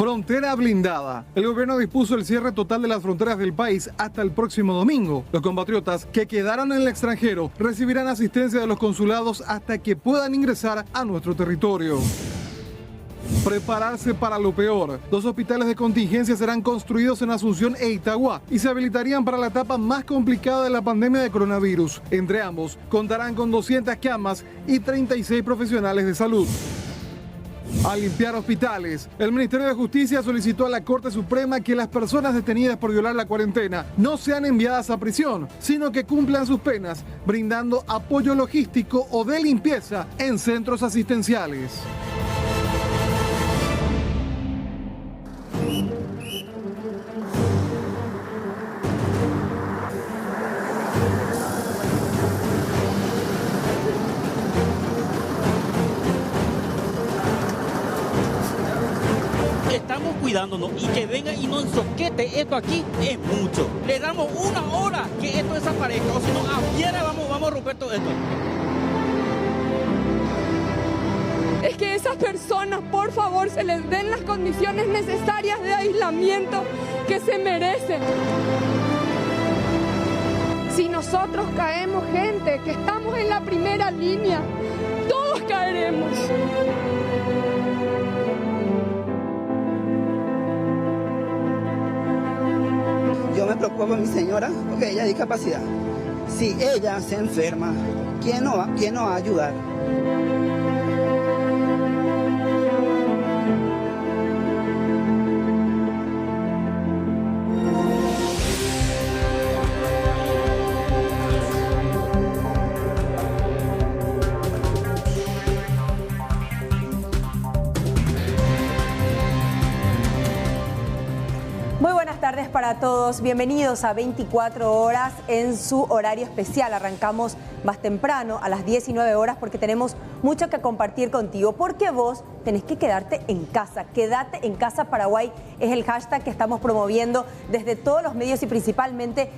Frontera blindada. El gobierno dispuso el cierre total de las fronteras del país hasta el próximo domingo. Los compatriotas que quedaron en el extranjero recibirán asistencia de los consulados hasta que puedan ingresar a nuestro territorio. Prepararse para lo peor. 2 hospitales de contingencia serán construidos en Asunción e Itagua y se habilitarían para la etapa más complicada de la pandemia de coronavirus. Entre ambos, contarán con 200 camas y 36 profesionales de salud. A limpiar hospitales. El Ministerio de Justicia solicitó a la Corte Suprema que las personas detenidas por violar la cuarentena no sean enviadas a prisión, sino que cumplan sus penas, brindando apoyo logístico o de limpieza en centros asistenciales. Estamos cuidándonos y que venga y nos ensoquete esto aquí es mucho. Le damos 1 hora que esto desaparezca, o si no, afuera vamos a romper todo esto. Es que esas personas, por favor, se les den las condiciones necesarias de aislamiento que se merecen. Si nosotros caemos, gente, que estamos en la primera línea, todos caeremos. Yo me preocupo por mi señora porque ella es discapacidad. Si ella se enferma, ¿quién nos va a ayudar? Muy buenas tardes para todos, bienvenidos a 24 horas en su horario especial. Arrancamos más temprano, a las 19 horas, porque tenemos mucho que compartir contigo, porque vos tenés que quedarte en casa. Quédate en casa Paraguay es el hashtag que estamos promoviendo desde todos los medios y principalmente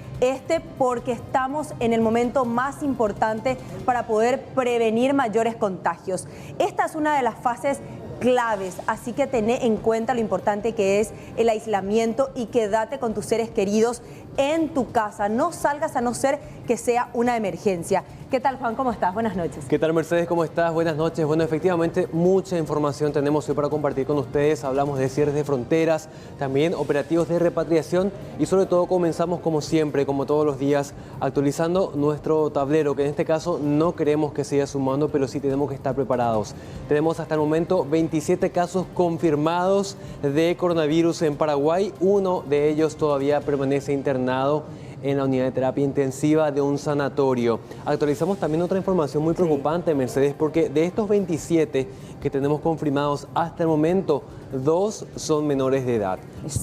porque estamos en el momento más importante para poder prevenir mayores contagios. Esta es una de las fases claves, así que tené en cuenta lo importante que es el aislamiento y quédate con tus seres queridos en tu casa. No salgas a no ser que sea una emergencia. ¿Qué tal, Juan? ¿Cómo estás? Buenas noches. ¿Qué tal, Mercedes? ¿Cómo estás? Buenas noches. Bueno, efectivamente, mucha información tenemos hoy para compartir con ustedes. Hablamos de cierres de fronteras, también operativos de repatriación y sobre todo comenzamos como siempre, como todos los días, actualizando nuestro tablero, que en este caso no queremos que siga sumando, pero sí tenemos que estar preparados. Tenemos hasta el momento 27 casos confirmados de coronavirus en Paraguay. Uno de ellos todavía permanece internado en la unidad de terapia intensiva de un sanatorio. Actualizamos también otra información muy preocupante, Mercedes, porque de estos 27 que tenemos confirmados hasta el momento, 2 son menores de edad,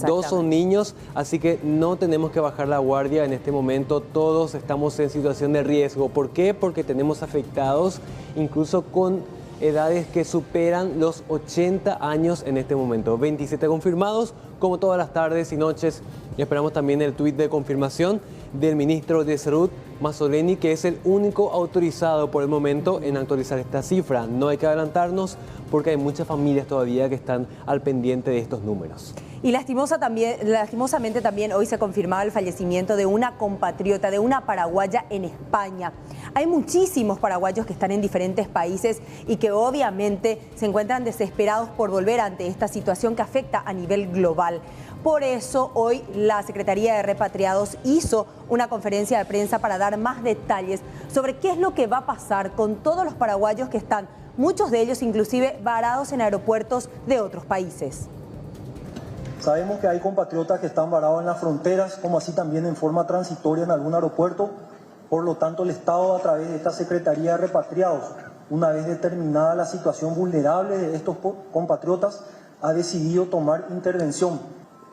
2 son niños, así que no tenemos que bajar la guardia en este momento. Todos estamos en situación de riesgo. ¿Por qué? Porque tenemos afectados incluso con edades que superan los 80 años en este momento. 27 confirmados, como todas las tardes y noches. Y esperamos también el tuit de confirmación del ministro de Salud, Mazzoleni, que es el único autorizado por el momento en actualizar esta cifra. No hay que adelantarnos porque hay muchas familias todavía que están al pendiente de estos números. Y lastimosamente también hoy se confirmaba el fallecimiento de una compatriota, de una paraguaya en España. Hay muchísimos paraguayos que están en diferentes países y que obviamente se encuentran desesperados por volver ante esta situación que afecta a nivel global. Por eso hoy la Secretaría de Repatriados hizo una conferencia de prensa para dar más detalles sobre qué es lo que va a pasar con todos los paraguayos que están, muchos de ellos inclusive varados en aeropuertos de otros países. Sabemos que hay compatriotas que están varados en las fronteras, como así también en forma transitoria en algún aeropuerto. Por lo tanto, el Estado, a través de esta Secretaría de Repatriados, una vez determinada la situación vulnerable de estos compatriotas, ha decidido tomar intervención.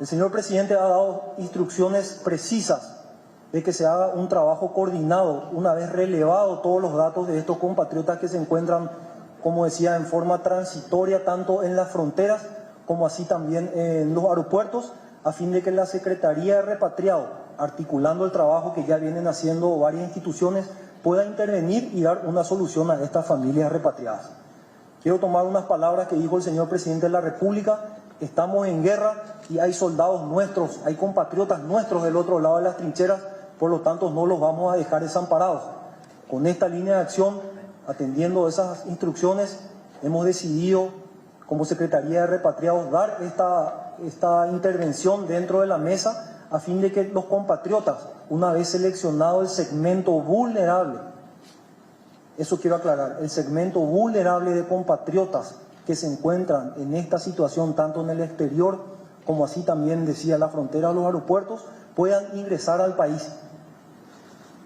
El señor presidente ha dado instrucciones precisas de que se haga un trabajo coordinado, una vez relevado todos los datos de estos compatriotas que se encuentran, como decía, en forma transitoria, tanto en las fronteras como así también en los aeropuertos, a fin de que la Secretaría de Repatriado, articulando el trabajo que ya vienen haciendo varias instituciones, pueda intervenir y dar una solución a estas familias repatriadas. Quiero tomar unas palabras que dijo el señor presidente de la República estamos en guerra y hay soldados nuestros, hay compatriotas nuestros del otro lado de las trincheras, por lo tanto no los vamos a dejar desamparados. Con esta línea de acción, atendiendo esas instrucciones, hemos decidido como Secretaría de Repatriados dar esta intervención dentro de la mesa a fin de que los compatriotas, una vez seleccionado el segmento vulnerable, eso quiero aclarar, el segmento vulnerable de compatriotas que se encuentran en esta situación, tanto en el exterior como así también decía la frontera de los aeropuertos, puedan ingresar al país,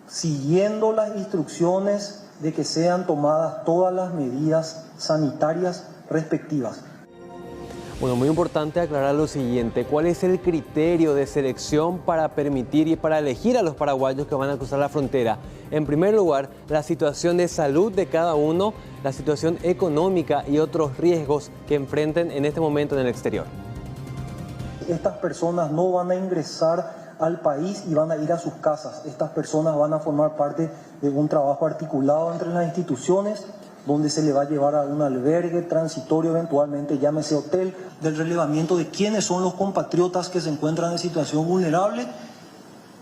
siguiendo las instrucciones de que sean tomadas todas las medidas sanitarias respectivas. Bueno, muy importante aclarar lo siguiente, ¿cuál es el criterio de selección para permitir y para elegir a los paraguayos que van a cruzar la frontera? En primer lugar, la situación de salud de cada uno, la situación económica y otros riesgos que enfrenten en este momento en el exterior. Estas personas no van a ingresar al país y van a ir a sus casas. Estas personas van a formar parte de un trabajo articulado entre las instituciones, donde se le va a llevar a un albergue transitorio eventualmente, llámese hotel, del relevamiento de quiénes son los compatriotas que se encuentran en situación vulnerable,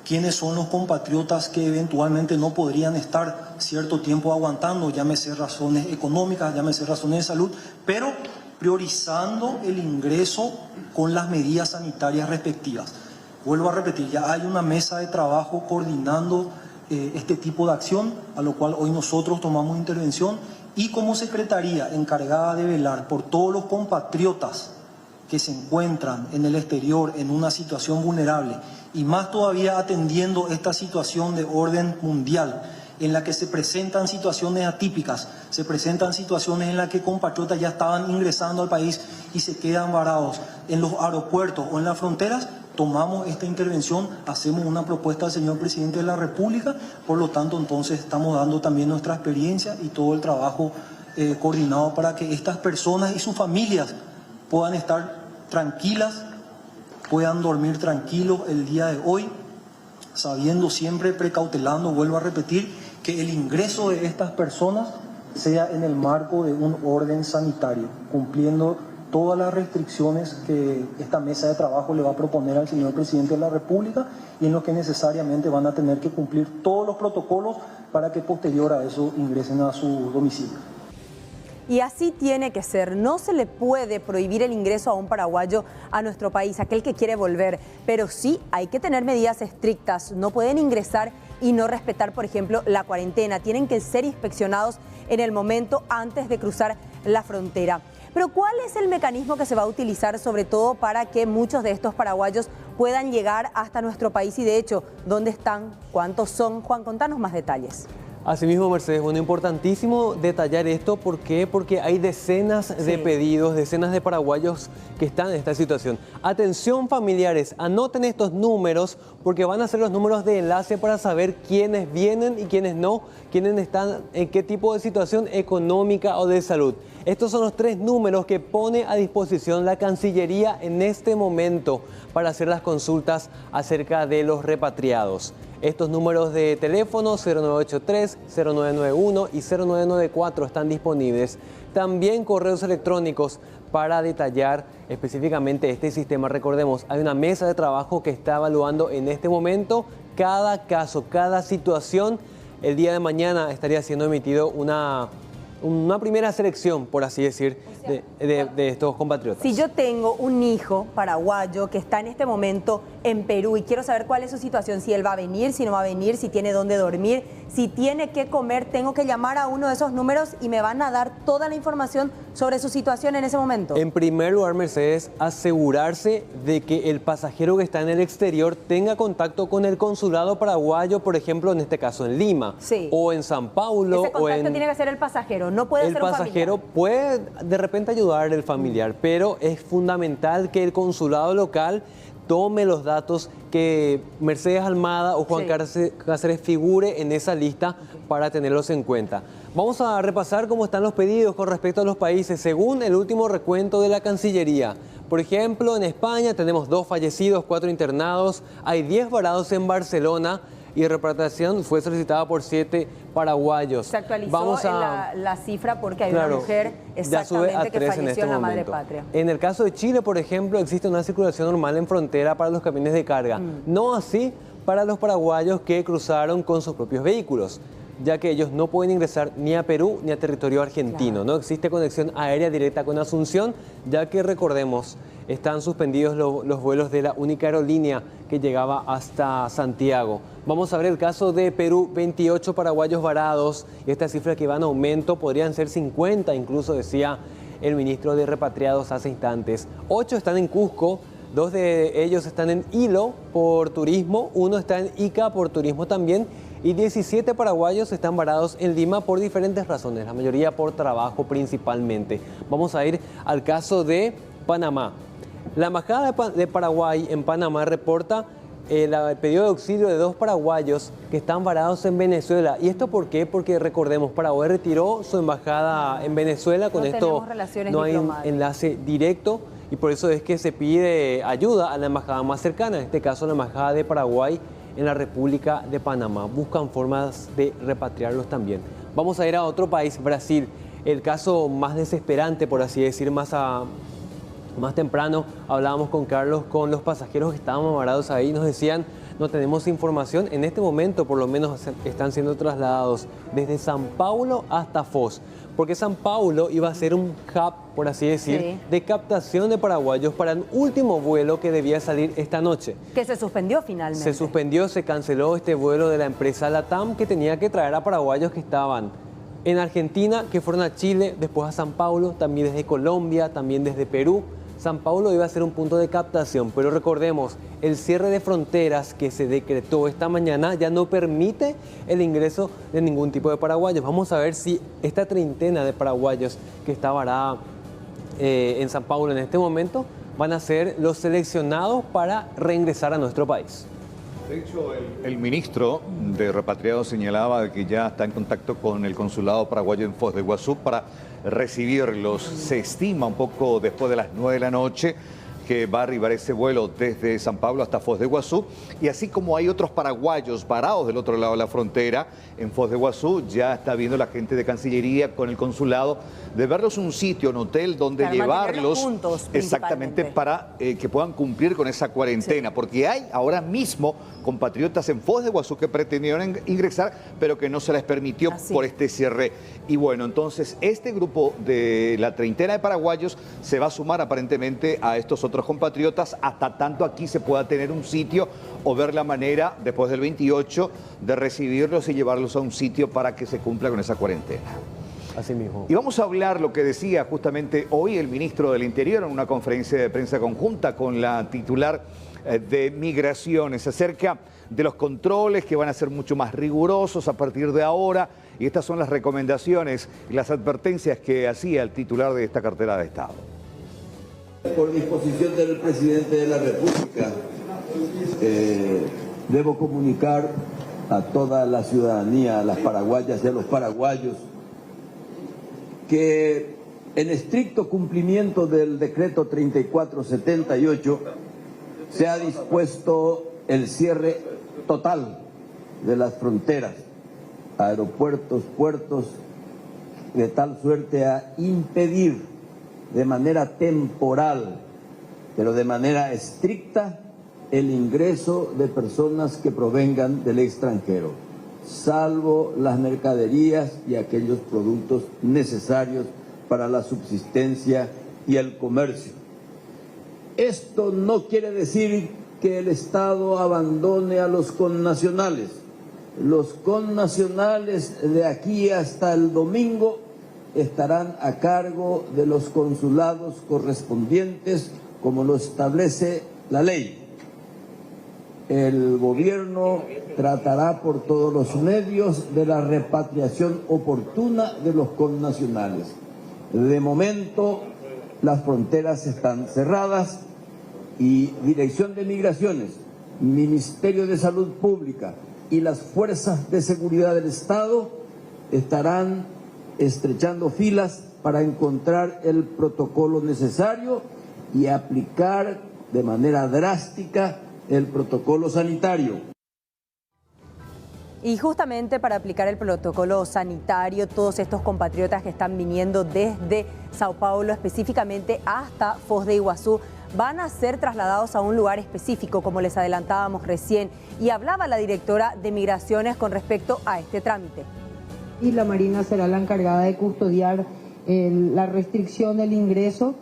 quiénes son los compatriotas que eventualmente no podrían estar cierto tiempo aguantando, llámese razones económicas, llámese razones de salud, pero priorizando el ingreso con las medidas sanitarias respectivas. Vuelvo a repetir, ya hay una mesa de trabajo coordinando este tipo de acción, a lo cual hoy nosotros tomamos intervención, y como Secretaría encargada de velar por todos los compatriotas que se encuentran en el exterior en una situación vulnerable, y más todavía atendiendo esta situación de orden mundial, en la que se presentan situaciones atípicas, se presentan situaciones en las que compatriotas ya estaban ingresando al país y se quedan varados en los aeropuertos o en las fronteras, tomamos esta intervención, hacemos una propuesta al señor Presidente de la República, por lo tanto entonces estamos dando también nuestra experiencia y todo el trabajo coordinado para que estas personas y sus familias puedan estar tranquilas, puedan dormir tranquilos el día de hoy, sabiendo siempre, precautelando, vuelvo a repetir, que el ingreso de estas personas sea en el marco de un orden sanitario, cumpliendo todas las restricciones que esta mesa de trabajo le va a proponer al señor Presidente de la República y en lo que necesariamente van a tener que cumplir todos los protocolos para que posterior a eso ingresen a su domicilio. Y así tiene que ser. No se le puede prohibir el ingreso a un paraguayo a nuestro país, aquel que quiere volver, pero sí hay que tener medidas estrictas. No pueden ingresar y no respetar, por ejemplo, la cuarentena. Tienen que ser inspeccionados en el momento antes de cruzar la frontera. Pero ¿cuál es el mecanismo que se va a utilizar sobre todo para que muchos de estos paraguayos puedan llegar hasta nuestro país? Y de hecho, ¿dónde están? ¿Cuántos son? Juan, contanos más detalles. Asimismo, Mercedes, bueno, importantísimo detallar esto. ¿Por qué? Porque hay decenas de pedidos, decenas de paraguayos que están en esta situación. Atención familiares, anoten estos números porque van a ser los números de enlace para saber quiénes vienen y quiénes no, quiénes están en qué tipo de situación económica o de salud. Estos son los 3 números que pone a disposición la Cancillería en este momento para hacer las consultas acerca de los repatriados. Estos números de teléfono 0983, 0991 y 0994 están disponibles. También correos electrónicos para detallar específicamente este sistema. Recordemos, hay una mesa de trabajo que está evaluando en este momento cada caso, cada situación. El día de mañana estaría siendo emitido una primera selección, por así decir, de estos compatriotas. Si yo tengo un hijo paraguayo que está en este momento en Perú y quiero saber cuál es su situación, si él va a venir, si no va a venir, si tiene dónde dormir, si tiene que comer, tengo que llamar a uno de esos números y me van a dar toda la información sobre su situación en ese momento. En primer lugar, Mercedes, asegurarse de que el pasajero que está en el exterior tenga contacto con el consulado paraguayo, por ejemplo, en este caso en Lima, o en San Paulo. Ese contacto tiene que ser el pasajero, no puede ser un familiar. El pasajero puede de repente ayudar al familiar, pero es fundamental que el consulado local tome los datos, que Mercedes Almada o Juan Cáceres figure en esa lista para tenerlos en cuenta. Vamos a repasar cómo están los pedidos con respecto a los países según el último recuento de la Cancillería. Por ejemplo, en España tenemos 2 fallecidos, 4 internados, hay 10 varados en Barcelona. y de repatriación fue solicitada por 7 paraguayos. Se actualizó la cifra porque hay una mujer exactamente que falleció en la madre patria. En el caso de Chile, por ejemplo, existe una circulación normal en frontera para los camiones de carga. No así para los paraguayos que cruzaron con sus propios vehículos, ya que ellos no pueden ingresar ni a Perú ni a territorio argentino. Claro. No existe conexión aérea directa con Asunción, ya que recordemos, están suspendidos los vuelos de la única aerolínea que llegaba hasta Santiago. Vamos a ver el caso de Perú, 28 paraguayos varados, y esta cifra que va en aumento, podrían ser 50 incluso, decía el ministro de Repatriados hace instantes. 8 están en Cusco, 2 de ellos están en Hilo por turismo, 1 está en Ica por turismo también, y 17 paraguayos están varados en Lima por diferentes razones, la mayoría por trabajo principalmente. Vamos a ir al caso de Panamá. La Embajada de Paraguay en Panamá reporta el pedido de auxilio de 2 paraguayos que están varados en Venezuela. ¿Y esto por qué? Porque recordemos, Paraguay retiró su embajada en Venezuela, con esto no hay un enlace directo y por eso es que se pide ayuda a la embajada más cercana, en este caso la Embajada de Paraguay en la República de Panamá. Buscan formas de repatriarlos también. Vamos a ir a otro país, Brasil. El caso más desesperante, por así decir, más temprano hablábamos con Carlos, con los pasajeros que estaban varados ahí, nos decían, no tenemos información, en este momento por lo menos están siendo trasladados desde San Paulo hasta Foz, porque San Paulo iba a ser un hub, por así decir, de captación de paraguayos para el último vuelo que debía salir esta noche. Que se suspendió finalmente. Se suspendió, se canceló este vuelo de la empresa LATAM que tenía que traer a paraguayos que estaban en Argentina, que fueron a Chile, después a San Paulo, también desde Colombia, también desde Perú. San Paulo iba a ser un punto de captación, pero recordemos, el cierre de fronteras que se decretó esta mañana ya no permite el ingreso de ningún tipo de paraguayos. Vamos a ver si esta treintena de paraguayos que está varada en San Paulo en este momento van a ser los seleccionados para reingresar a nuestro país. De hecho, el ministro de Repatriados señalaba que ya está en contacto con el consulado paraguayo en Foz de Iguazú para recibirlos. Se estima un poco después de las 9 de la noche que va a arribar ese vuelo desde San Pablo hasta Foz de Iguazú. Y así como hay otros paraguayos varados del otro lado de la frontera, en Foz de Iguazú ya está viendo la gente de Cancillería con el consulado de verlos un sitio, un hotel donde llevarlos juntos, exactamente para que puedan cumplir con esa cuarentena. Sí. Porque hay ahora mismo compatriotas en Foz de Iguazú que pretendieron ingresar, pero que no se les permitió por este cierre. Y bueno, entonces este grupo de la treintena de paraguayos se va a sumar aparentemente a estos otros compatriotas hasta tanto aquí se pueda tener un sitio o ver la manera después del 28 de recibirlos y llevarlos a un sitio para que se cumpla con esa cuarentena. Así mismo. Y vamos a hablar lo que decía justamente hoy el ministro del Interior en una conferencia de prensa conjunta con la titular de Migraciones acerca de los controles que van a ser mucho más rigurosos a partir de ahora. Y estas son las recomendaciones y las advertencias que hacía el titular de esta cartera de Estado. Por disposición del presidente de la República, debo comunicar a toda la ciudadanía, a las paraguayas y a los paraguayos, que en estricto cumplimiento del decreto 3478 se ha dispuesto el cierre total de las fronteras, aeropuertos, puertos, de tal suerte a impedir de manera temporal, pero de manera estricta, el ingreso de personas que provengan del extranjero, salvo las mercaderías y aquellos productos necesarios para la subsistencia y el comercio. Esto no quiere decir que el Estado abandone a los connacionales. Los connacionales de aquí hasta el domingo estarán a cargo de los consulados correspondientes, como lo establece la ley. El gobierno tratará por todos los medios de la repatriación oportuna de los connacionales. De momento, las fronteras están cerradas y Dirección de Migraciones, Ministerio de Salud Pública y las fuerzas de seguridad del Estado estarán estrechando filas para encontrar el protocolo necesario y aplicar de manera drástica el protocolo sanitario. Y justamente para aplicar el protocolo sanitario, todos estos compatriotas que están viniendo desde Sao Paulo, específicamente hasta Foz de Iguazú, van a ser trasladados a un lugar específico, como les adelantábamos recién. Y hablaba la directora de Migraciones con respecto a este trámite. Y la Marina será la encargada de custodiar la restricción del ingreso.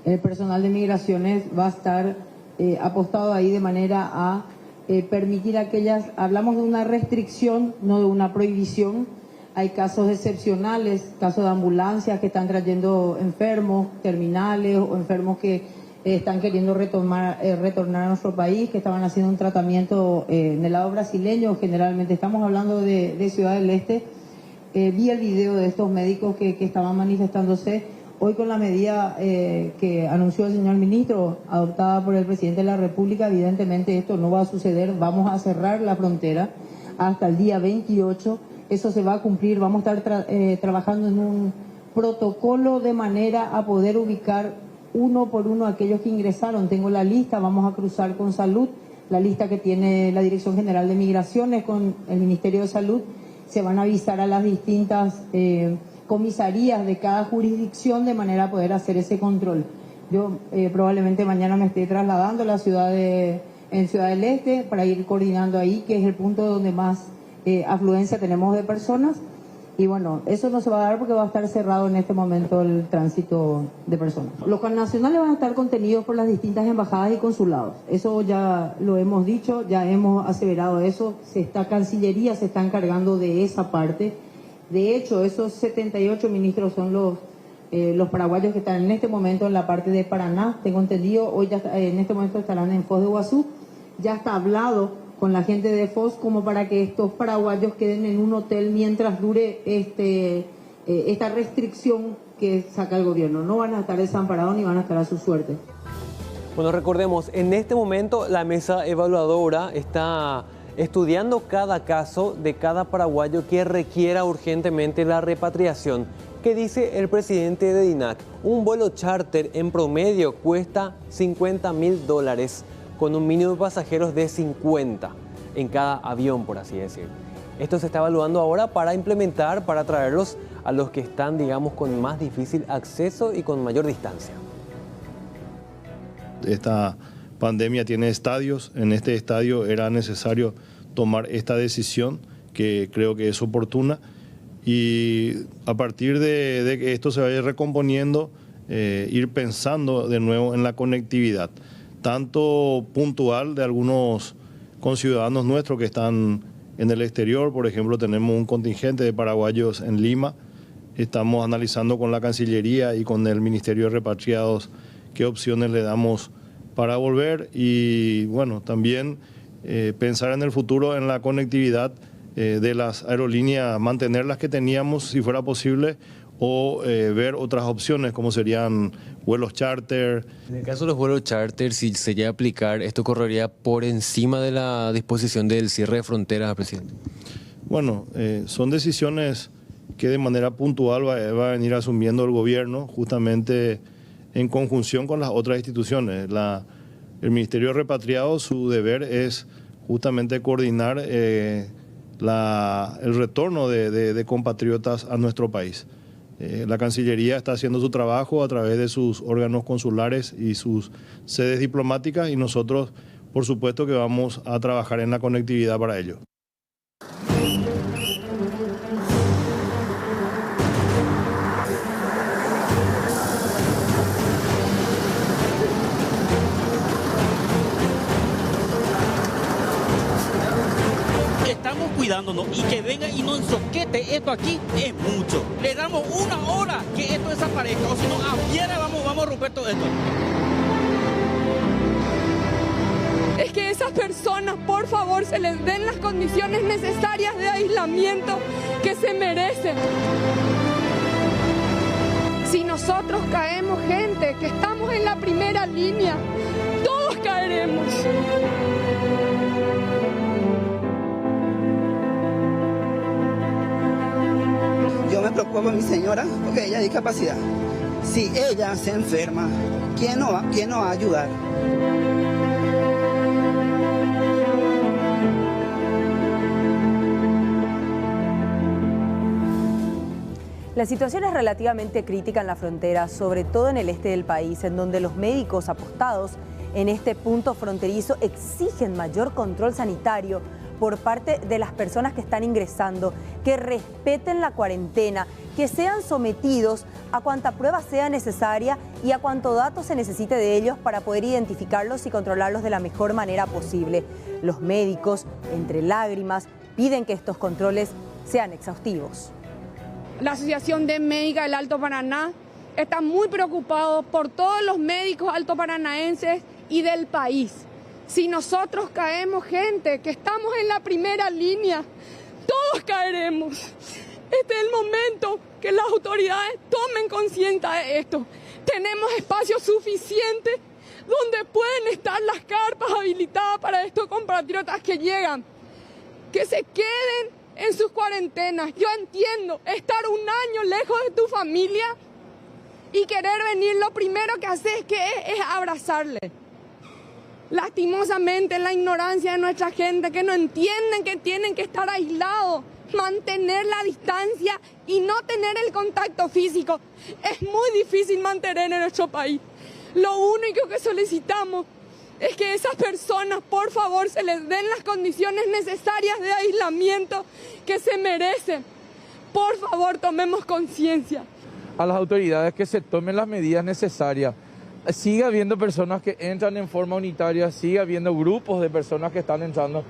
El personal de Migraciones va a estar apostado ahí de manera a permitir aquellas, hablamos de una restricción, no de una prohibición. Hay casos excepcionales, casos de ambulancias que están trayendo enfermos terminales o enfermos que están queriendo retornar a nuestro país, que estaban haciendo un tratamiento en el lado brasileño. Generalmente estamos hablando de Ciudad del Este. Vi el video de estos médicos que estaban manifestándose. Hoy, con la medida que anunció el señor ministro, adoptada por el presidente de la República, evidentemente esto no va a suceder. Vamos a cerrar la frontera hasta el día 28. Eso se va a cumplir. Vamos a estar trabajando en un protocolo de manera a poder ubicar uno por uno a aquellos que ingresaron. Tengo la lista, vamos a cruzar con Salud, la lista que tiene la Dirección General de Migraciones con el Ministerio de Salud. Se van a avisar a las distintas comisarías de cada jurisdicción de manera a poder hacer ese control. Yo probablemente mañana me esté trasladando a la en Ciudad del Este para ir coordinando ahí, que es el punto donde más afluencia tenemos de personas. Y bueno, eso no se va a dar porque va a estar cerrado en este momento el tránsito de personas. Los nacionales van a estar contenidos por las distintas embajadas y consulados. Eso ya lo hemos dicho, ya hemos aseverado eso. Cancillería se está encargando de esa parte. De hecho, esos 78 ministros son los paraguayos que están en este momento en la parte de Paraná. Tengo entendido, hoy ya en este momento estarán en Foz de Iguazú. Ya está hablado con la gente de Foz como para que estos paraguayos queden en un hotel mientras dure esta restricción que saca el gobierno. No van a estar desamparados ni van a estar a su suerte. Bueno, recordemos, en este momento la mesa evaluadora está estudiando cada caso de cada paraguayo que requiera urgentemente la repatriación. ¿Qué dice el presidente de DINAC? Un vuelo charter en promedio cuesta $50.000, con un mínimo de pasajeros de 50 en cada avión, por así decir. Esto se está evaluando ahora para implementar, para traerlos a los que están, digamos, con más difícil acceso y con mayor distancia. Esta pandemia tiene estadios. En este estadio era necesario tomar esta decisión, que creo que es oportuna, y a partir de que esto se vaya recomponiendo, ir pensando de nuevo en la conectividad, tanto puntual de algunos conciudadanos nuestros que están en el exterior. Por ejemplo, tenemos un contingente de paraguayos en Lima. Estamos analizando con la Cancillería y con el Ministerio de Repatriados qué opciones le damos para volver, y bueno, también pensar en el futuro en la conectividad de las aerolíneas, mantener las que teníamos si fuera posible, o ver otras opciones como serían vuelos charter. En el caso de los vuelos charter, si se llega a aplicar, ¿esto correría por encima de la disposición del cierre de fronteras, presidente? Bueno, son decisiones que de manera puntual va a venir asumiendo el gobierno, justamente en conjunción con las otras instituciones. El Ministerio de Repatriados, su deber es justamente coordinar el retorno de compatriotas a nuestro país. La Cancillería está haciendo su trabajo a través de sus órganos consulares y sus sedes diplomáticas, y nosotros, por supuesto, que vamos a trabajar en la conectividad para ello. Estamos cuidándonos, y que venga y nos soquete esto aquí es mucho. Le damos una hora que esto desaparezca, o si no, afuera vamos a romper todo esto. Es que esas personas, por favor, se les den las condiciones necesarias de aislamiento que se merecen. Si nosotros caemos, gente, que estamos en la primera línea, todos caeremos. Yo me preocupo por mi señora porque ella es discapacidad. Si ella se enferma, ¿quién nos va a ayudar? La situación es relativamente crítica en la frontera, sobre todo en el este del país, en donde los médicos apostados en este punto fronterizo exigen mayor control sanitario por parte de las personas que están ingresando, que respeten la cuarentena, que sean sometidos a cuanta prueba sea necesaria y a cuanto dato se necesite de ellos para poder identificarlos y controlarlos de la mejor manera posible. Los médicos, entre lágrimas, piden que estos controles sean exhaustivos. La Asociación de Médica del Alto Paraná está muy preocupado por todos los médicos altoparanaenses y del país. Si nosotros caemos, gente, que estamos en la primera línea, todos caeremos. Este es el momento que las autoridades tomen conciencia de esto. Tenemos espacio suficiente donde pueden estar las carpas habilitadas para estos compatriotas que llegan. Que se queden en sus cuarentenas. Yo entiendo estar un año lejos de tu familia y querer venir, lo primero que haces es abrazarle. Lastimosamente, la ignorancia de nuestra gente, que no entienden que tienen que estar aislados, mantener la distancia y no tener el contacto físico. Es muy difícil mantener en nuestro país. Lo único que solicitamos es que esas personas, por favor, se les den las condiciones necesarias de aislamiento que se merecen. Por favor, tomemos conciencia. A las autoridades que se tomen las medidas necesarias. Sigue habiendo personas que entran en forma unitaria, sigue habiendo grupos de personas que están entrando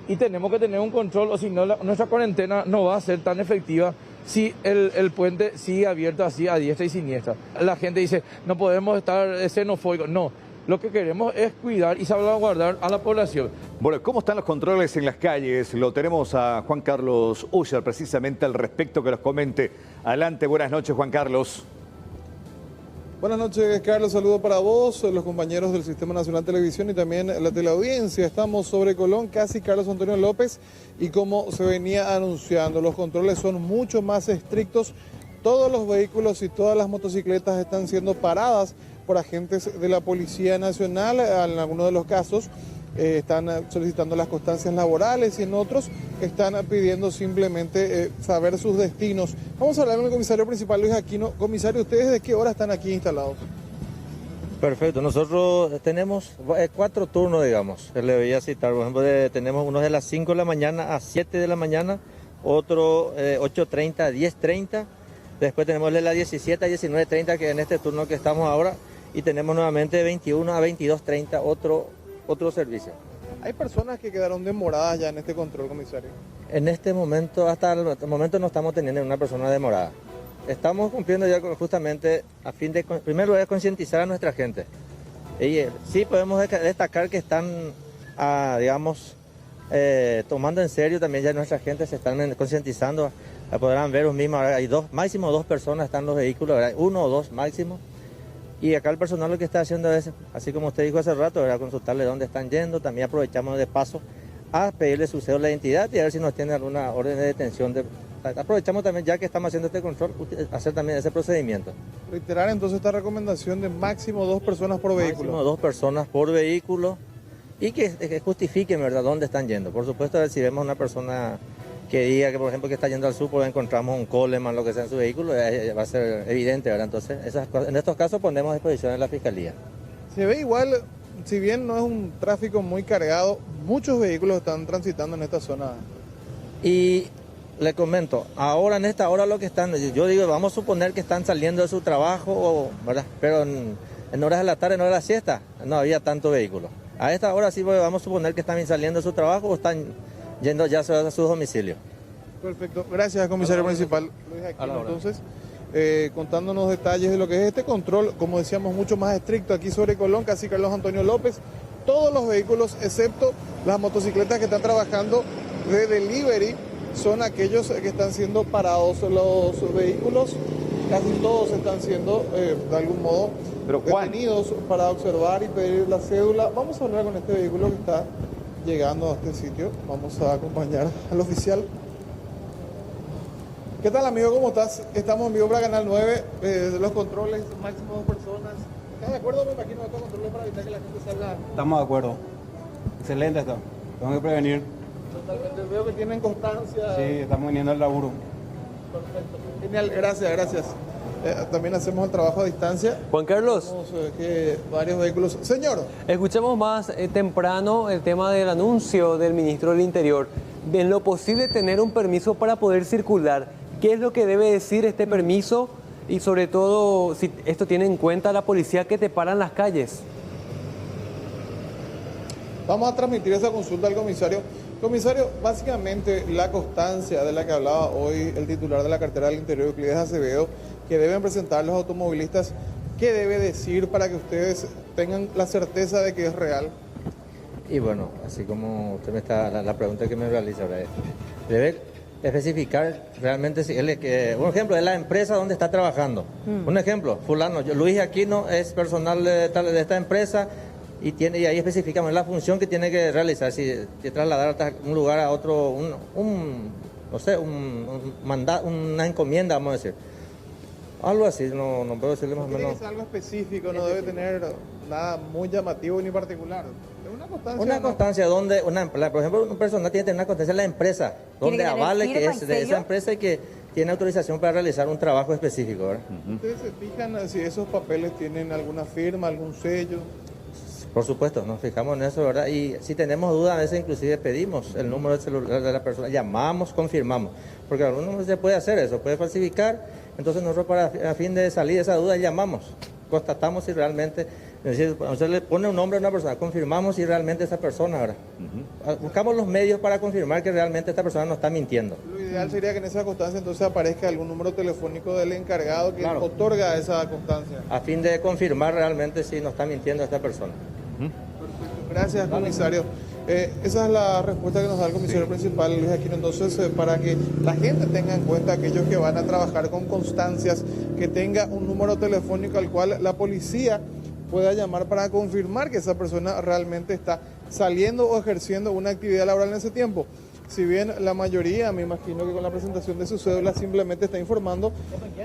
y tenemos que tener un control, o si no, nuestra cuarentena no va a ser tan efectiva si el puente sigue abierto así a diestra y siniestra. La gente dice, no podemos estar xenofóbicos, no. Lo que queremos es cuidar y salvaguardar a la población. Bueno, ¿cómo están los controles en las calles? Lo tenemos a Juan Carlos Uller precisamente al respecto, que los comente. Adelante, buenas noches, Juan Carlos. Buenas noches, Carlos. Saludo para vos, los compañeros del Sistema Nacional de Televisión y también la teleaudiencia. Estamos sobre Colón, casi Carlos Antonio López, y como se venía anunciando, los controles son mucho más estrictos. Todos los vehículos y todas las motocicletas están siendo paradas por agentes de la Policía Nacional. En algunos de los casos están solicitando las constancias laborales y en otros están pidiendo simplemente saber sus destinos. Vamos a hablar con el comisario principal, Luis Aquino. Comisario, ¿ustedes de qué hora están aquí instalados? Perfecto, nosotros tenemos 4 turnos, digamos. Le voy a citar, por ejemplo, tenemos uno de las 5 de la mañana a 7 de la mañana, otro 8:30 a 10:30. Después tenemos de las 17 a 19:30, que en este turno que estamos ahora, y tenemos nuevamente 21 a 22:30 otro servicio. ¿Hay personas que quedaron demoradas ya en este control, comisario? En este momento, hasta el momento no estamos teniendo una persona demorada. Estamos cumpliendo ya justamente a fin de, primero es concientizar a nuestra gente. Y sí podemos destacar que están, digamos, tomando en serio también ya nuestra gente, se están concientizando. Podrán ver mismos, hay máximo 2 personas están en los vehículos, ¿verdad? 1 o 2 máximo. Y acá el personal lo que está haciendo es, así como usted dijo hace rato, era consultarle dónde están yendo. También aprovechamos de paso a pedirle su cédula de identidad y a ver si nos tiene alguna orden de detención. Aprovechamos también, ya que estamos haciendo este control, hacer también ese procedimiento. Reiterar entonces esta recomendación de máximo 2 personas por vehículo. Máximo 2 personas por vehículo y que justifiquen, ¿verdad?, dónde están yendo. Por supuesto, a ver si vemos una persona que diga que, por ejemplo, que está yendo al sur, pues encontramos un Coleman, lo que sea en su vehículo, va a ser evidente, ¿verdad? Entonces, en estos casos ponemos a disposición de la Fiscalía. Se ve igual, si bien no es un tráfico muy cargado, muchos vehículos están transitando en esta zona. Y le comento, ahora en esta hora lo que están, yo digo, vamos a suponer que están saliendo de su trabajo, ¿verdad? Pero en horas de la tarde, en horas de la siesta, no había tanto vehículo. A esta hora sí vamos a suponer que están saliendo de su trabajo o están yendo ya a su domicilio. Perfecto, gracias, comisario principal Luis Aquino. Entonces, contándonos detalles de lo que es este control, como decíamos, mucho más estricto aquí sobre Colón, casi Carlos Antonio López. Todos los vehículos, excepto las motocicletas que están trabajando de delivery, son aquellos que están siendo parados. Los vehículos, casi todos están siendo de algún modo detenidos para observar y pedir la cédula. Vamos a hablar con este vehículo que está llegando a este sitio. Vamos a acompañar al oficial. ¿Qué tal, amigo? ¿Cómo estás? Estamos en vivo para Canal 9, los controles, máximo 2 personas. ¿Estás de acuerdo, me imagino, con estos controles para evitar que la gente salga? Estamos de acuerdo. Excelente esto. Tengo que prevenir. Totalmente. Veo que tienen constancia. Sí, estamos viniendo al laburo. Genial, gracias. También hacemos el trabajo a distancia. Juan Carlos. Tenemos, varios vehículos. Señor. Escuchamos más temprano el tema del anuncio del ministro del Interior. De lo posible tener un permiso para poder circular. ¿Qué es lo que debe decir este permiso? Y sobre todo, si esto tiene en cuenta la policía que te para en las calles. Vamos a transmitir esa consulta al comisario. Comisario, básicamente la constancia de la que hablaba hoy el titular de la cartera del Interior, Euclides Acevedo, que deben presentar los automovilistas, ¿qué debe decir para que ustedes tengan la certeza de que es real? Y bueno, así como usted me está, la pregunta que me realiza ahora es, debe especificar realmente si él, un ejemplo es la empresa donde está trabajando. Un ejemplo, fulano, Luis Aquino es personal de esta empresa y ahí especificamos la función que tiene que realizar, si trasladar hasta un lugar a otro, una encomienda, vamos a decir. Algo así, no puedo decirle más o menos. Es algo específico, no debe tener nada muy llamativo ni particular. Una constancia. Una constancia donde, por ejemplo, una persona tiene que tener una constancia en la empresa, donde avale que es de esa empresa y que tiene autorización para realizar un trabajo específico, ¿verdad? ¿Ustedes se fijan si esos papeles tienen alguna firma, algún sello? Por supuesto, nos fijamos en eso, ¿verdad? Y si tenemos dudas, a veces inclusive pedimos el número de celular de la persona, llamamos, confirmamos, porque algunos se puede hacer eso, puede falsificar, entonces nosotros a fin de salir de esa duda llamamos, constatamos si realmente, es decir, usted le pone un nombre a una persona, confirmamos si realmente esa persona, ¿verdad? Buscamos los medios para confirmar que realmente esta persona no está mintiendo. Lo ideal sería que en esa constancia entonces aparezca algún número telefónico del encargado que otorga esa constancia. A fin de confirmar realmente si no está mintiendo esta persona. Perfecto. Gracias, comisario. Esa es la respuesta que nos da el comisario principal, Luis Aquino. Entonces, para que la gente tenga en cuenta, aquellos que van a trabajar con constancias, que tenga un número telefónico al cual la policía pueda llamar para confirmar que esa persona realmente está saliendo o ejerciendo una actividad laboral en ese tiempo. Si bien la mayoría, me imagino que con la presentación de su cédula simplemente está informando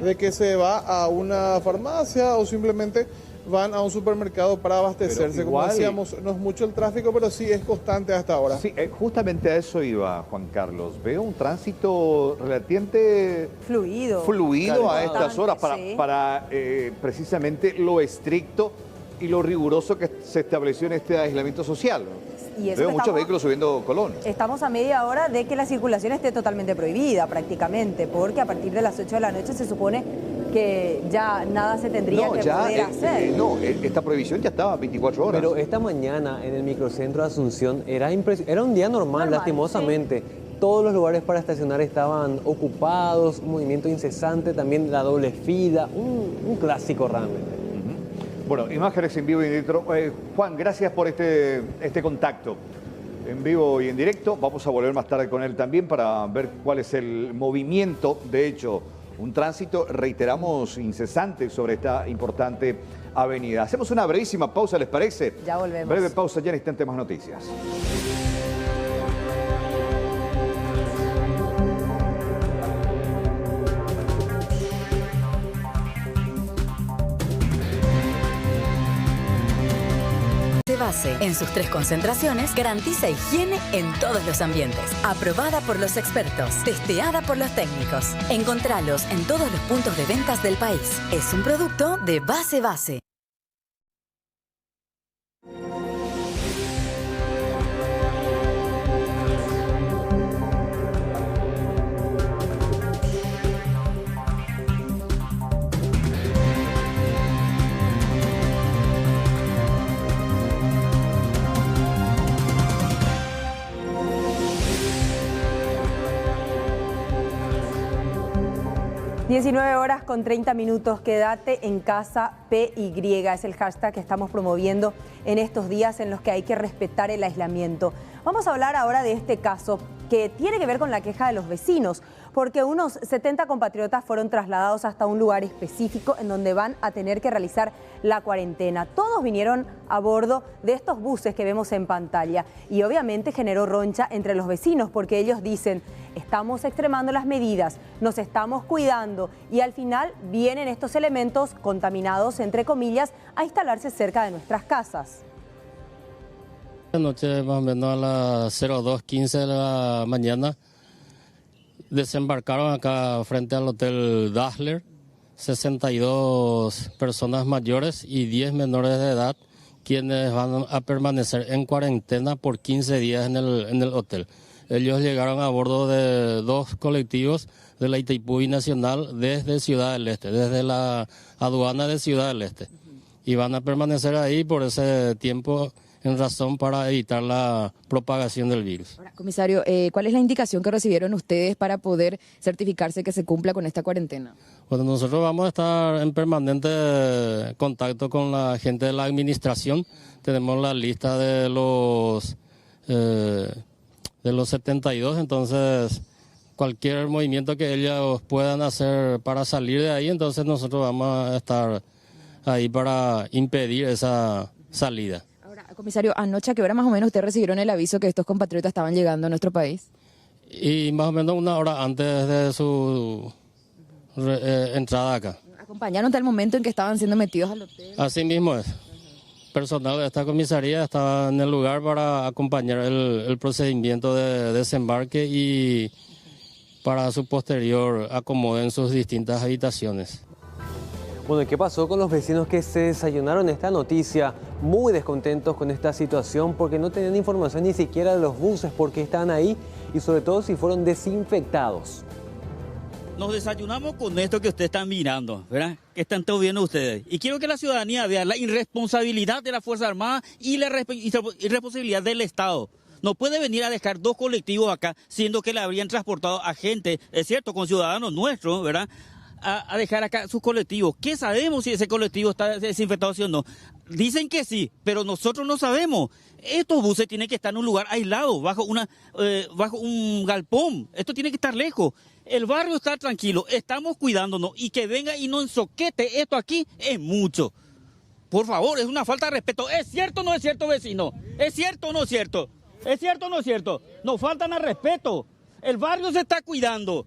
de que se va a una farmacia o simplemente van a un supermercado para abastecerse. Igual, como decíamos, no es mucho el tráfico, pero sí es constante hasta ahora. Sí, justamente a eso iba, Juan Carlos. Veo un tránsito relativamente fluido a estas horas para precisamente lo estricto y lo riguroso que se estableció en este aislamiento social. Y eso veo muchos vehículos subiendo Colón. Estamos a media hora de que la circulación esté totalmente prohibida prácticamente, porque a partir de las 8 de la noche se supone que ya nada se tendría que poder hacer. Esta prohibición ya estaba 24 horas. Pero esta mañana en el microcentro de Asunción era un día normal, lastimosamente. Sí. Todos los lugares para estacionar estaban ocupados, un movimiento incesante, también la doble fila, un clásico realmente. Bueno, imágenes en vivo y en directo. Juan, gracias por este contacto en vivo y en directo. Vamos a volver más tarde con él también para ver cuál es el movimiento. De hecho, un tránsito, reiteramos, incesante sobre esta importante avenida. Hacemos una brevísima pausa, ¿les parece? Ya volvemos. Breve pausa, ya en instante más noticias. Base, en sus 3 concentraciones, garantiza higiene en todos los ambientes. Aprobada por los expertos, testeada por los técnicos. Encontralos en todos los puntos de ventas del país. Es un producto de Base. 19 horas con 30 minutos, quédate en casa PY, es el hashtag que estamos promoviendo en estos días en los que hay que respetar el aislamiento. Vamos a hablar ahora de este caso que tiene que ver con la queja de los vecinos, porque unos 70 compatriotas fueron trasladados hasta un lugar específico en donde van a tener que realizar la cuarentena. Todos vinieron a bordo de estos buses que vemos en pantalla y obviamente generó roncha entre los vecinos porque ellos dicen, estamos extremando las medidas, nos estamos cuidando y al final vienen estos elementos contaminados, entre comillas, a instalarse cerca de nuestras casas. Anoche más o menos a las 02:15 de la mañana desembarcaron acá frente al Hotel Dassler 62 personas mayores y 10 menores de edad, quienes van a permanecer en cuarentena por 15 días en el hotel. Ellos llegaron a bordo de 2 colectivos de la Itaipú Binacional desde Ciudad del Este, desde la aduana de Ciudad del Este. Y van a permanecer ahí por ese tiempo en razón para evitar la propagación del virus. Ahora, comisario, ¿cuál es la indicación que recibieron ustedes para poder certificarse que se cumpla con esta cuarentena? Bueno, nosotros vamos a estar en permanente contacto con la gente de la administración. Tenemos la lista de los 72, entonces cualquier movimiento que ellos puedan hacer para salir de ahí, entonces nosotros vamos a estar ahí para impedir esa salida. Ahora, comisario, anoche ¿a qué hora más o menos ustedes recibieron el aviso que estos compatriotas estaban llegando a nuestro país? Y más o menos una hora antes de su entrada acá. ¿Acompañaron hasta el momento en que estaban siendo metidos al hotel? Así mismo es. Personal de esta comisaría estaba en el lugar para acompañar el procedimiento de desembarque y para su posterior acomodo en sus distintas habitaciones. Bueno, ¿y qué pasó con los vecinos que se desayunaron esta noticia? Muy descontentos con esta situación porque no tenían información ni siquiera de los buses, por qué estaban ahí y sobre todo si fueron desinfectados. Nos desayunamos con esto que ustedes están mirando, ¿verdad? Que están todos viendo ustedes. Y quiero que la ciudadanía vea la irresponsabilidad de la Fuerza Armada y la irresponsabilidad del Estado. No puede venir a dejar 2 colectivos acá, siendo que le habrían transportado a gente, es cierto, con ciudadanos nuestros, ¿verdad? A dejar acá sus colectivos. ¿Qué sabemos si ese colectivo está desinfectado o no? Dicen que sí, pero nosotros no sabemos. Estos buses tienen que estar en un lugar aislado, bajo un galpón. Esto tiene que estar lejos. El barrio está tranquilo, estamos cuidándonos y que venga y nos ensoquete esto aquí es mucho. Por favor, es una falta de respeto. ¿Es cierto o no es cierto, vecino? ¿Es cierto o no es cierto? ¿Es cierto o no es cierto? Nos faltan al respeto. El barrio se está cuidando.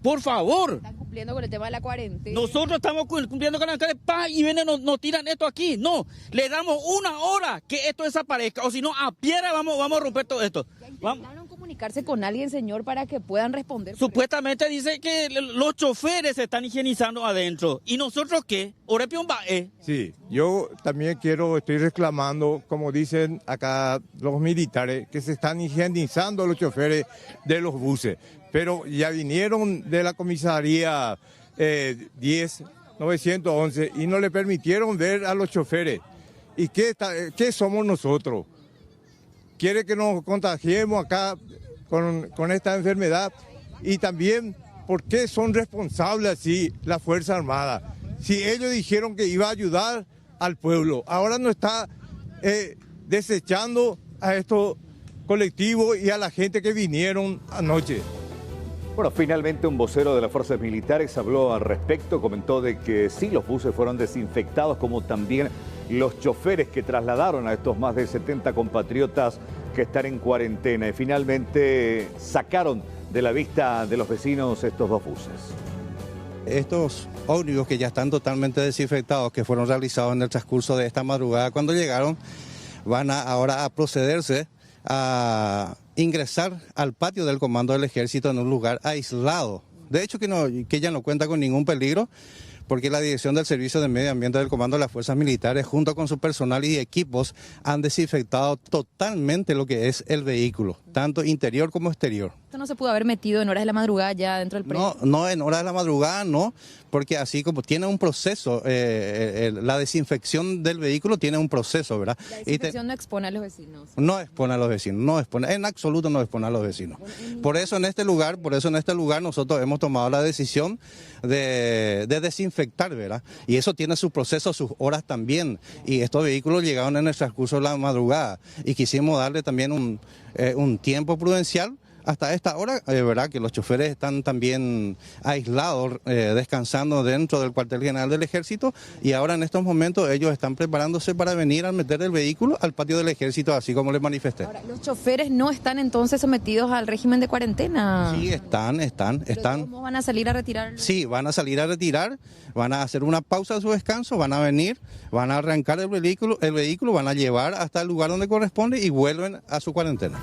Por favor. Están cumpliendo con el tema de la cuarentena. Nosotros estamos cumpliendo con la cuarentena y vienen nos tiran esto aquí. No, le damos una hora que esto desaparezca. O si no, a piedra vamos a romper todo esto. ¿Intentaron comunicarse con alguien, señor, para que puedan responder? Supuestamente dice que los choferes se están higienizando adentro. ¿Y nosotros qué? Sí, yo también estoy reclamando, como dicen acá los militares, que se están higienizando los choferes de los buses. Pero ya vinieron de la comisaría 10-911 y no le permitieron ver a los choferes. ¿Y qué somos nosotros? ¿Quiere que nos contagiemos acá con esta enfermedad? Y también, ¿por qué son responsables así la Fuerza Armada? Si ellos dijeron que iba a ayudar al pueblo, ahora no está desechando a estos colectivos y a la gente que vinieron anoche. Bueno, finalmente un vocero de las fuerzas militares habló al respecto, comentó de que sí, los buses fueron desinfectados, como también los choferes que trasladaron a estos más de 70 compatriotas que están en cuarentena y finalmente sacaron de la vista de los vecinos estos 2 buses. Estos ómnibus que ya están totalmente desinfectados, que fueron realizados en el transcurso de esta madrugada cuando llegaron, van ahora a procederse a ingresar al patio del Comando del Ejército en un lugar aislado. De hecho que ya no cuenta con ningún peligro, porque la Dirección del Servicio de Medio Ambiente del Comando de las Fuerzas Militares, junto con su personal y equipos, han desinfectado totalmente lo que es el vehículo, tanto interior como exterior. ¿Esto no se pudo haber metido en horas de la madrugada ya dentro del predio? No, en horas de la madrugada no, porque así como tiene un proceso, la desinfección del vehículo tiene un proceso, ¿verdad? La desinfección no expone a los vecinos. No expone a los vecinos, en absoluto no expone a los vecinos. Por eso en este lugar nosotros hemos tomado la decisión de desinfectar, ¿verdad? Y eso tiene su proceso, sus horas también. Y estos vehículos llegaron en el transcurso de la madrugada y quisimos darle también un tiempo prudencial. Hasta esta hora, verdad que los choferes están también aislados, descansando dentro del cuartel general del Ejército, y ahora en estos momentos ellos están preparándose para venir a meter el vehículo al patio del Ejército, así como les manifesté. Ahora, ¿los choferes no están entonces sometidos al régimen de cuarentena? Sí, están. ¿Cómo van a salir a retirar? Sí, van a salir a retirar, van a hacer una pausa de su descanso, van a venir, van a arrancar el vehículo, van a llevar hasta el lugar donde corresponde y vuelven a su cuarentena.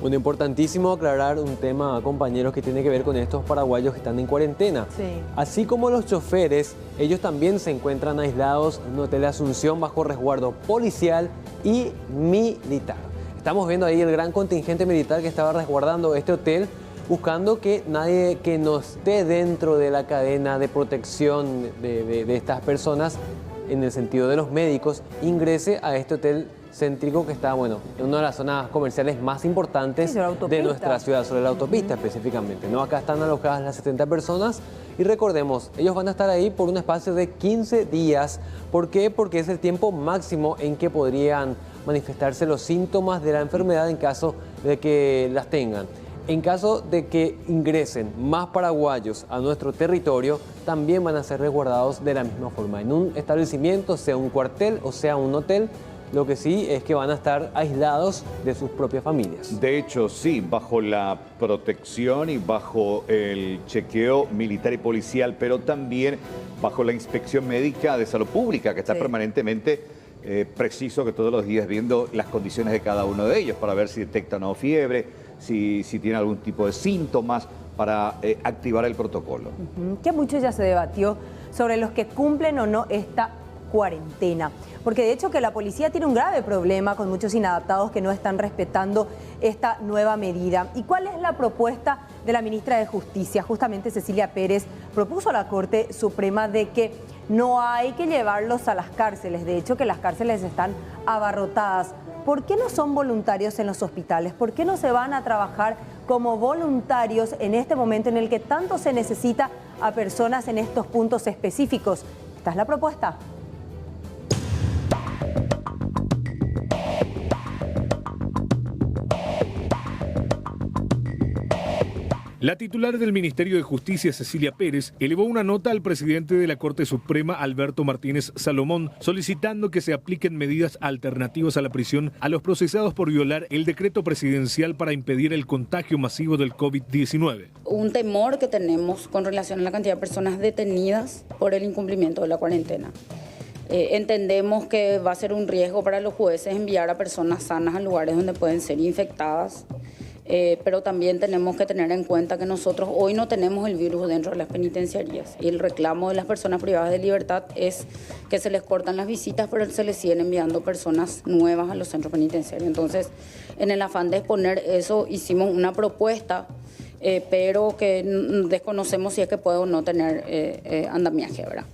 Bueno, importantísimo aclarar un tema, compañeros, que tiene que ver con estos paraguayos que están en cuarentena. Sí. Así como los choferes, ellos también se encuentran aislados en un hotel de Asunción bajo resguardo policial y militar. Estamos viendo ahí el gran contingente militar que estaba resguardando este hotel, buscando que nadie que no esté dentro de la cadena de protección de estas personas, en el sentido de los médicos, ingrese a este hotel céntrico que está, bueno, en una de las zonas comerciales más importantes de nuestra ciudad, sobre la autopista específicamente, ¿no? Acá están alojadas las 70 personas y recordemos, ellos van a estar ahí por un espacio de 15 días. ¿Por qué? Porque es el tiempo máximo en que podrían manifestarse los síntomas de la enfermedad en caso de que las tengan. En caso de que ingresen más paraguayos a nuestro territorio, también van a ser resguardados de la misma forma, en un establecimiento, sea un cuartel o sea un hotel. Lo que sí es que van a estar aislados de sus propias familias. De hecho, sí, bajo la protección y bajo el chequeo militar y policial, pero también bajo la inspección médica de salud pública, que está permanentemente preciso, que todos los días viendo las condiciones de cada uno de ellos para ver si detectan o no fiebre, si tiene algún tipo de síntomas, para activar el protocolo. Que mucho ya se debatió sobre los que cumplen o no esta cuarentena. Porque de hecho que la policía tiene un grave problema con muchos inadaptados que no están respetando esta nueva medida. ¿Y cuál es la propuesta de la ministra de Justicia? Justamente Cecilia Pérez propuso a la Corte Suprema de que no hay que llevarlos a las cárceles. De hecho, que las cárceles están abarrotadas. ¿Por qué no son voluntarios en los hospitales? ¿Por qué no se van a trabajar como voluntarios en este momento en el que tanto se necesita a personas en estos puntos específicos? Esta es la propuesta. La titular del Ministerio de Justicia, Cecilia Pérez, elevó una nota al presidente de la Corte Suprema, Alberto Martínez Salomón, solicitando que se apliquen medidas alternativas a la prisión a los procesados por violar el decreto presidencial para impedir el contagio masivo del COVID-19. Un temor que tenemos con relación a la cantidad de personas detenidas por el incumplimiento de la cuarentena. Entendemos que va a ser un riesgo para los jueces enviar a personas sanas a lugares donde pueden ser infectadas. Pero también tenemos que tener en cuenta que nosotros hoy no tenemos el virus dentro de las penitenciarías y el reclamo de las personas privadas de libertad es que se les cortan las visitas, pero se les siguen enviando personas nuevas a los centros penitenciarios. Entonces, en el afán de exponer eso, hicimos una propuesta, pero que desconocemos si es que puede o no tener andamiaje, ¿verdad?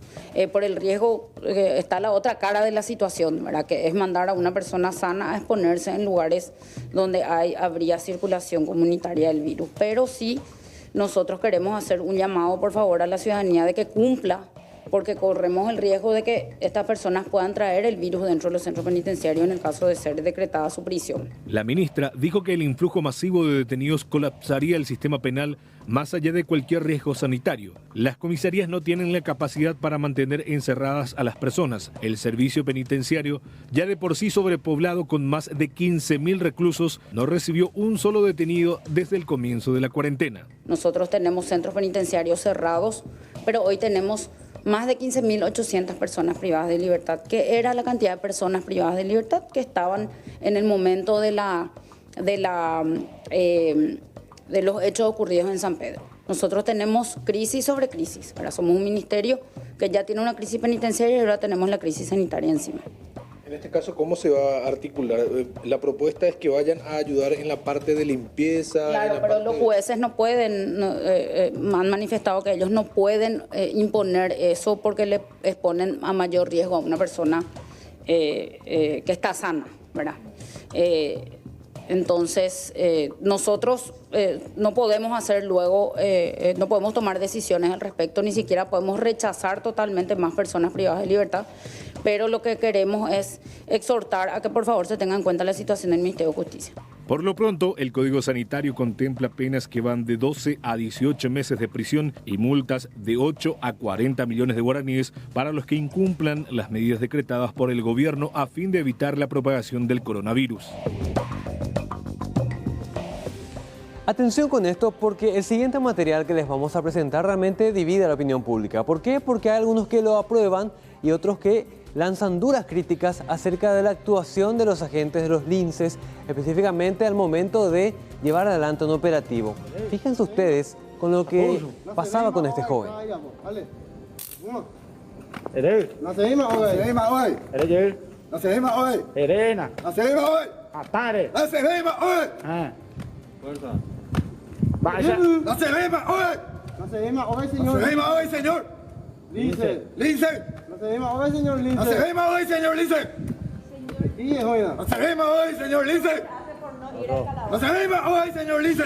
Por el riesgo, está la otra cara de la situación, ¿verdad? Que es mandar a una persona sana a exponerse en lugares donde habría circulación comunitaria del virus. Pero sí, nosotros queremos hacer un llamado, por favor, a la ciudadanía de que cumpla, porque corremos el riesgo de que estas personas puedan traer el virus dentro de los centros penitenciarios en el caso de ser decretada su prisión. La ministra dijo que el influjo masivo de detenidos colapsaría el sistema penal más allá de cualquier riesgo sanitario. Las comisarías no tienen la capacidad para mantener encerradas a las personas. El servicio penitenciario, ya de por sí sobrepoblado con más de 15.000 reclusos, no recibió un solo detenido desde el comienzo de la cuarentena. Nosotros tenemos centros penitenciarios cerrados, pero hoy tenemos más de 15.800 personas privadas de libertad, que era la cantidad de personas privadas de libertad que estaban en el momento de los hechos ocurridos en San Pedro. Nosotros tenemos crisis sobre crisis. Ahora somos un ministerio que ya tiene una crisis penitenciaria y ahora tenemos la crisis sanitaria encima. En este caso, ¿cómo se va a articular? La propuesta es que vayan a ayudar en la parte de limpieza. Claro, pero los jueces no pueden, han manifestado que ellos no pueden imponer eso porque le exponen a mayor riesgo a una persona que está sana, ¿verdad? Entonces, nosotros no podemos hacer luego, no podemos tomar decisiones al respecto, ni siquiera podemos rechazar totalmente más personas privadas de libertad, pero lo que queremos es exhortar a que por favor se tenga en cuenta la situación del Ministerio de Justicia. Por lo pronto, el Código Sanitario contempla penas que van de 12 a 18 meses de prisión y multas de 8 a 40 millones de guaraníes para los que incumplan las medidas decretadas por el gobierno a fin de evitar la propagación del coronavirus. Atención con esto porque el siguiente material que les vamos a presentar realmente divide a la opinión pública. ¿Por qué? Porque hay algunos que lo aprueban y otros que lanzan duras críticas acerca de la actuación de los agentes de los linces, específicamente al momento de llevar adelante un operativo. Fíjense ustedes con lo que pasaba con este joven. Señor. Lince. Lince. No se vema hoy, señor Lince. No se vema hoy, señor Lince. No se vema hoy, señor Lince. No se vema hoy, señor Lince.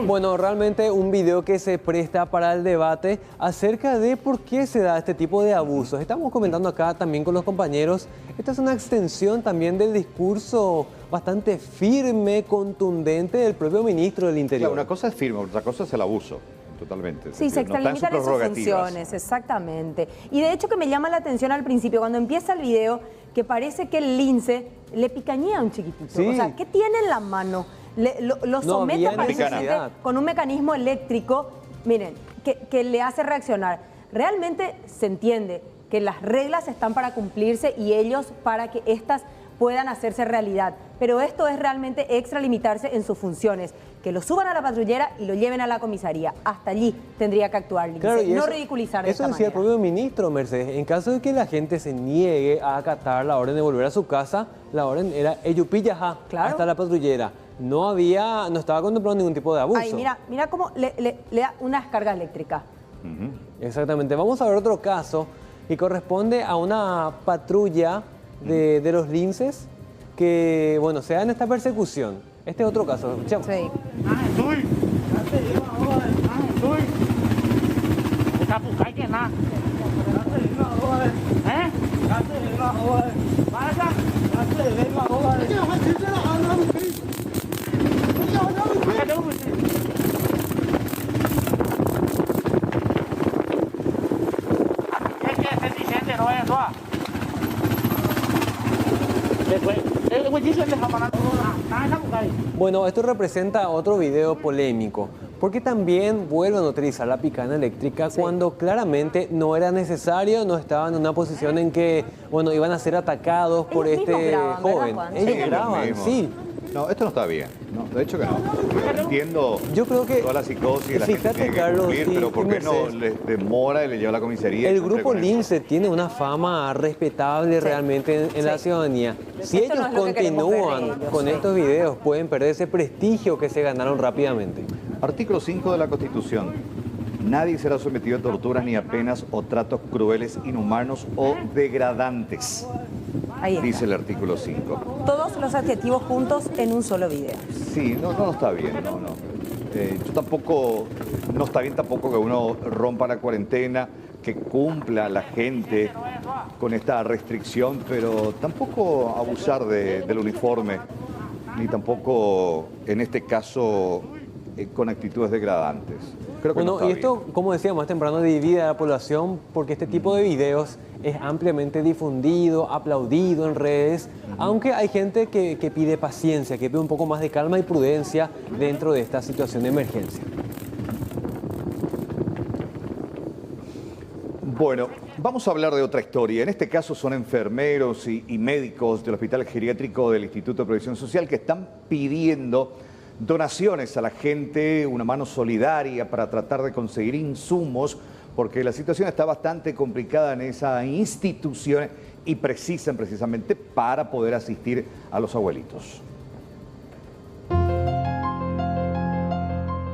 Bueno, realmente un video que se presta para el debate acerca de por qué se da este tipo de abusos. Estamos comentando acá también con los compañeros. Esta es una extensión también del discurso bastante firme, contundente del propio ministro del Interior. Claro, una cosa es firme, otra cosa es el abuso. Totalmente. Sí, se extralimitan en sus funciones, exactamente. Y de hecho que me llama la atención al principio, cuando empieza el video, que parece que el lince le picañea a un chiquitito. Sí. O sea, ¿qué tiene en la mano? Lo somete con un mecanismo eléctrico, miren, que le hace reaccionar. Realmente se entiende que las reglas están para cumplirse y ellos para que estas puedan hacerse realidad. Pero esto es realmente extralimitarse en sus funciones. Que lo suban a la patrullera y lo lleven a la comisaría. Hasta allí tendría que actuar Lince, claro, no ridiculizar de esta manera. Eso decía el propio ministro, Mercedes. En caso de que la gente se niegue a acatar la orden de volver a su casa, la orden era eyupillaja, claro, hasta la patrullera. No estaba contemplando ningún tipo de abuso. Ay, mira cómo le da una descarga eléctrica. Exactamente. Vamos a ver otro caso que corresponde a una patrulla de los linces que, bueno, se da en esta persecución. Este es otro caso, escuchamos. Sí. Bueno, esto representa otro video polémico, porque también vuelven a utilizar la picana eléctrica cuando claramente no era necesario, no estaban en una posición en que, bueno, iban a ser atacados por este joven. Ellos graban, sí. No, esto no está bien. No, de hecho que no. Entiendo. Yo creo que toda la psicosis, la gente tiene que cumplir, pero ¿por qué no les demora y le lleva a la comisaría? El grupo Lince tiene una fama respetable realmente en la ciudadanía. Si ellos continúan con estos videos, pueden perder ese prestigio que se ganaron rápidamente. Artículo 5 de la Constitución. Nadie será sometido a torturas ni a penas o tratos crueles, inhumanos o degradantes. Ahí está. Dice el artículo 5. Todos los adjetivos juntos en un solo video. Sí, no está bien, no. Yo tampoco, no está bien tampoco que uno rompa la cuarentena, que cumpla la gente con esta restricción, pero tampoco abusar del uniforme, ni tampoco, en este caso, con actitudes degradantes. Creo que bueno, y esto, como decía más temprano, divide a la población porque este tipo de videos es ampliamente difundido, aplaudido en redes, aunque hay gente que pide paciencia, que pide un poco más de calma y prudencia dentro de esta situación de emergencia. Bueno, vamos a hablar de otra historia. En este caso son enfermeros y médicos del Hospital Geriátrico del Instituto de Previsión Social que están pidiendo donaciones a la gente, una mano solidaria para tratar de conseguir insumos, porque la situación está bastante complicada en esa institución y precisan precisamente para poder asistir a los abuelitos.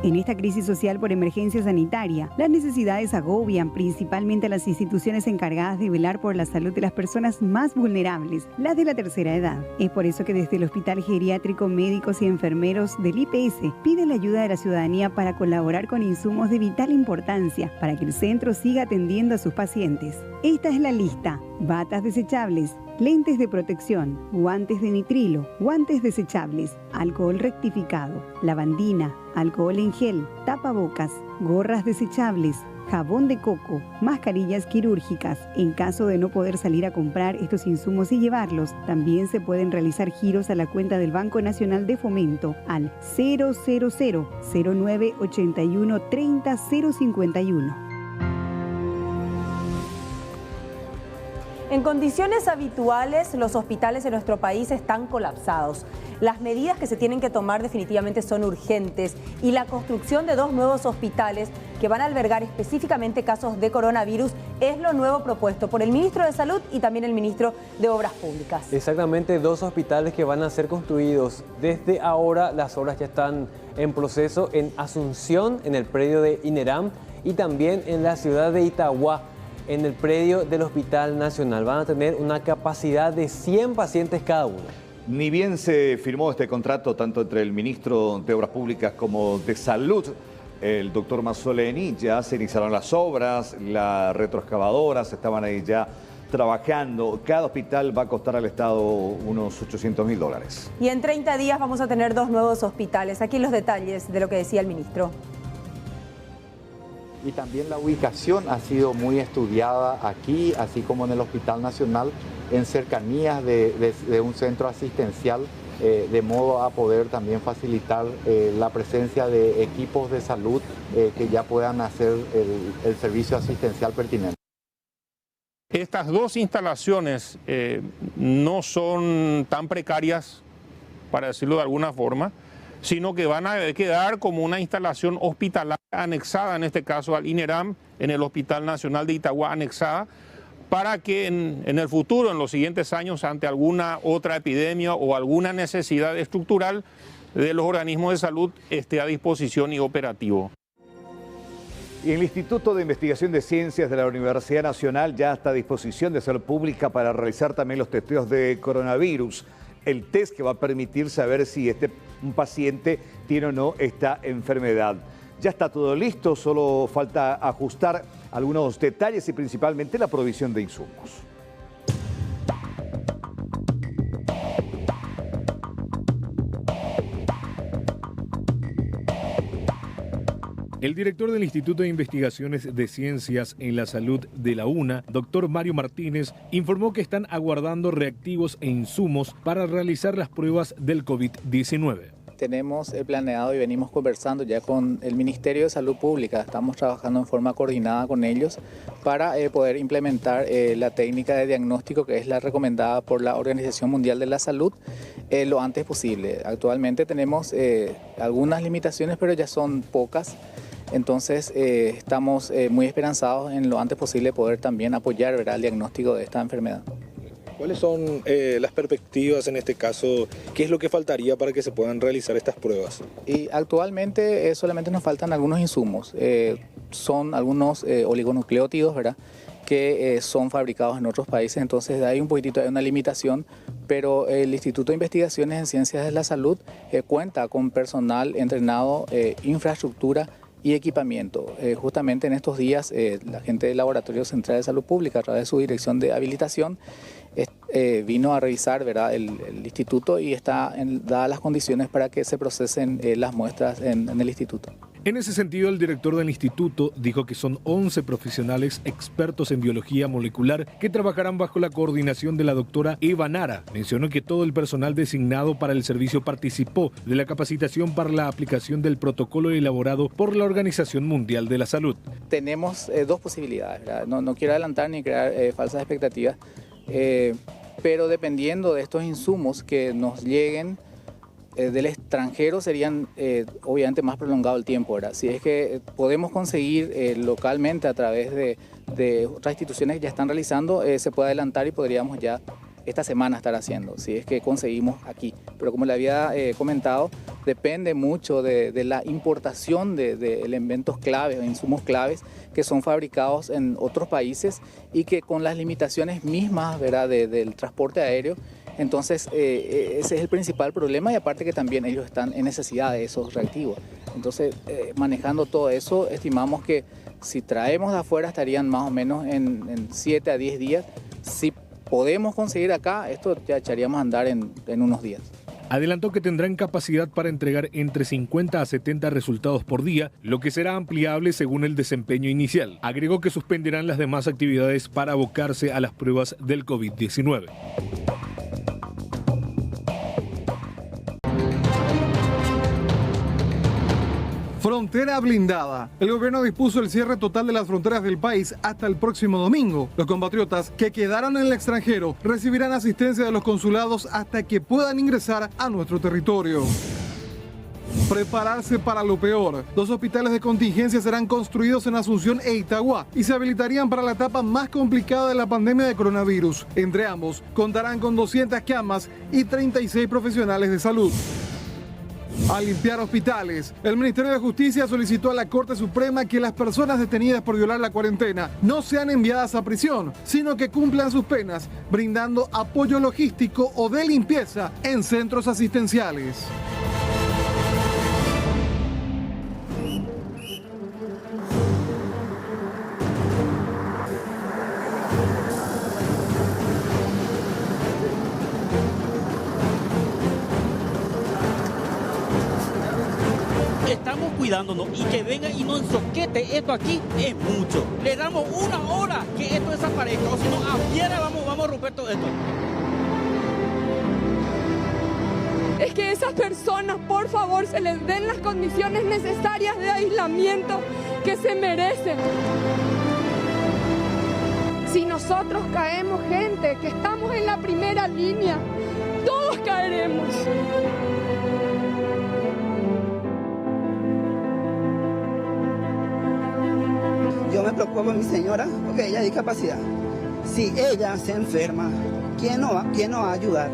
En esta crisis social por emergencia sanitaria, las necesidades agobian principalmente a las instituciones encargadas de velar por la salud de las personas más vulnerables, las de la tercera edad. Es por eso que desde el Hospital Geriátrico, médicos y enfermeros del IPS piden la ayuda de la ciudadanía para colaborar con insumos de vital importancia para que el centro siga atendiendo a sus pacientes. Esta es la lista: batas desechables, lentes de protección, guantes de nitrilo, guantes desechables, alcohol rectificado, lavandina, alcohol en gel, tapabocas, gorras desechables, jabón de coco, mascarillas quirúrgicas. En caso de no poder salir a comprar estos insumos y llevarlos, también se pueden realizar giros a la cuenta del Banco Nacional de Fomento al 000 09 81 30 051. En condiciones habituales, los hospitales en nuestro país están colapsados. Las medidas que se tienen que tomar definitivamente son urgentes y la construcción de 2 nuevos hospitales que van a albergar específicamente casos de coronavirus es lo nuevo propuesto por el ministro de Salud y también el ministro de Obras Públicas. Exactamente, 2 hospitales que van a ser construidos desde ahora. Las obras ya están en proceso en Asunción, en el predio de INERAM, y también en la ciudad de Itagua, en el predio del Hospital Nacional. Van a tener una capacidad de 100 pacientes cada uno. Ni bien se firmó este contrato tanto entre el ministro de Obras Públicas como de Salud, el doctor Mazzoleni, ya se iniciaron las obras, las retroexcavadoras estaban ahí ya trabajando. Cada hospital va a costar al Estado unos $800.000. Y en 30 días vamos a tener 2 nuevos hospitales. Aquí los detalles de lo que decía el ministro. Y también la ubicación ha sido muy estudiada aquí, así como en el Hospital Nacional, en cercanías de un centro asistencial, de modo a poder también facilitar la presencia de equipos de salud que ya puedan hacer el servicio asistencial pertinente. Estas 2 instalaciones no son tan precarias, para decirlo de alguna forma, sino que van a quedar como una instalación hospitalaria anexada, en este caso al INERAM, en el Hospital Nacional de Itagua anexada, para que en el futuro, en los siguientes años, ante alguna otra epidemia o alguna necesidad estructural de los organismos de salud, esté a disposición y operativo. Y el Instituto de Investigación de Ciencias de la Universidad Nacional ya está a disposición de Salud Pública para realizar también los testeos de coronavirus. El test que va a permitir saber si un paciente tiene o no esta enfermedad. Ya está todo listo, solo falta ajustar algunos detalles y principalmente la provisión de insumos. El director del Instituto de Investigaciones de Ciencias en la Salud de la UNA, doctor Mario Martínez, informó que están aguardando reactivos e insumos para realizar las pruebas del COVID-19. Tenemos planeado y venimos conversando ya con el Ministerio de Salud Pública. Estamos trabajando en forma coordinada con ellos para poder implementar la técnica de diagnóstico que es la recomendada por la Organización Mundial de la Salud lo antes posible. Actualmente tenemos algunas limitaciones, pero ya son pocas. Entonces estamos muy esperanzados en lo antes posible poder también apoyar, ¿verdad?, el diagnóstico de esta enfermedad. ¿Cuáles son las perspectivas en este caso? ¿Qué es lo que faltaría para que se puedan realizar estas pruebas? Y actualmente solamente nos faltan algunos insumos. Son algunos oligonucleótidos, ¿verdad?, que son fabricados en otros países, entonces hay un poquitito de una limitación, pero el Instituto de Investigaciones en Ciencias de la Salud cuenta con personal entrenado, infraestructura y equipamiento. Justamente en estos días la gente del Laboratorio Central de Salud Pública, a través de su dirección de habilitación, vino a revisar, ¿verdad?, el instituto y está dadas las condiciones para que se procesen las muestras en el instituto. En ese sentido, el director del instituto dijo que son 11 profesionales expertos en biología molecular que trabajarán bajo la coordinación de la doctora Eva Nara. Mencionó que todo el personal designado para el servicio participó de la capacitación para la aplicación del protocolo elaborado por la Organización Mundial de la Salud. Tenemos 2 posibilidades, ¿verdad? No quiero adelantar ni crear falsas expectativas, pero dependiendo de estos insumos que nos lleguen del extranjero serían obviamente más prolongado el tiempo, ¿verdad? Si es que podemos conseguir localmente a través de otras instituciones que ya están realizando, se puede adelantar y podríamos ya esta semana estar haciendo, si es que conseguimos aquí. Pero como le había comentado, depende mucho de la importación de elementos claves o insumos claves que son fabricados en otros países y que con las limitaciones mismas, ¿verdad?, del transporte aéreo. Entonces ese es el principal problema y aparte que también ellos están en necesidad de esos reactivos. Entonces manejando todo eso, estimamos que si traemos de afuera estarían más o menos en 7 a 10 días. Si podemos conseguir acá, esto ya echaríamos a andar en unos días. Adelantó que tendrán capacidad para entregar entre 50 a 70 resultados por día, lo que será ampliable según el desempeño inicial. Agregó que suspenderán las demás actividades para abocarse a las pruebas del COVID-19. Frontera blindada. El gobierno dispuso el cierre total de las fronteras del país hasta el próximo domingo. Los compatriotas que quedaron en el extranjero recibirán asistencia de los consulados hasta que puedan ingresar a nuestro territorio. Prepararse para lo peor. 2 hospitales de contingencia serán construidos en Asunción e Itagua y se habilitarían para la etapa más complicada de la pandemia de coronavirus. Entre ambos, contarán con 200 camas y 36 profesionales de salud. A limpiar hospitales. El Ministerio de Justicia solicitó a la Corte Suprema que las personas detenidas por violar la cuarentena no sean enviadas a prisión, sino que cumplan sus penas, brindando apoyo logístico o de limpieza en centros asistenciales. Estamos cuidándonos y que venga y nos soquete esto aquí es mucho. Le damos 1 hora que esto desaparezca, o si no, afuera vamos a romper todo esto. Es que esas personas, por favor, se les den las condiciones necesarias de aislamiento que se merecen. Si nosotros caemos, gente, que estamos en la primera línea, todos caeremos. Yo me preocupo por mi señora porque ella es discapacidad. Si ella se enferma, ¿quién nos va a ayudar?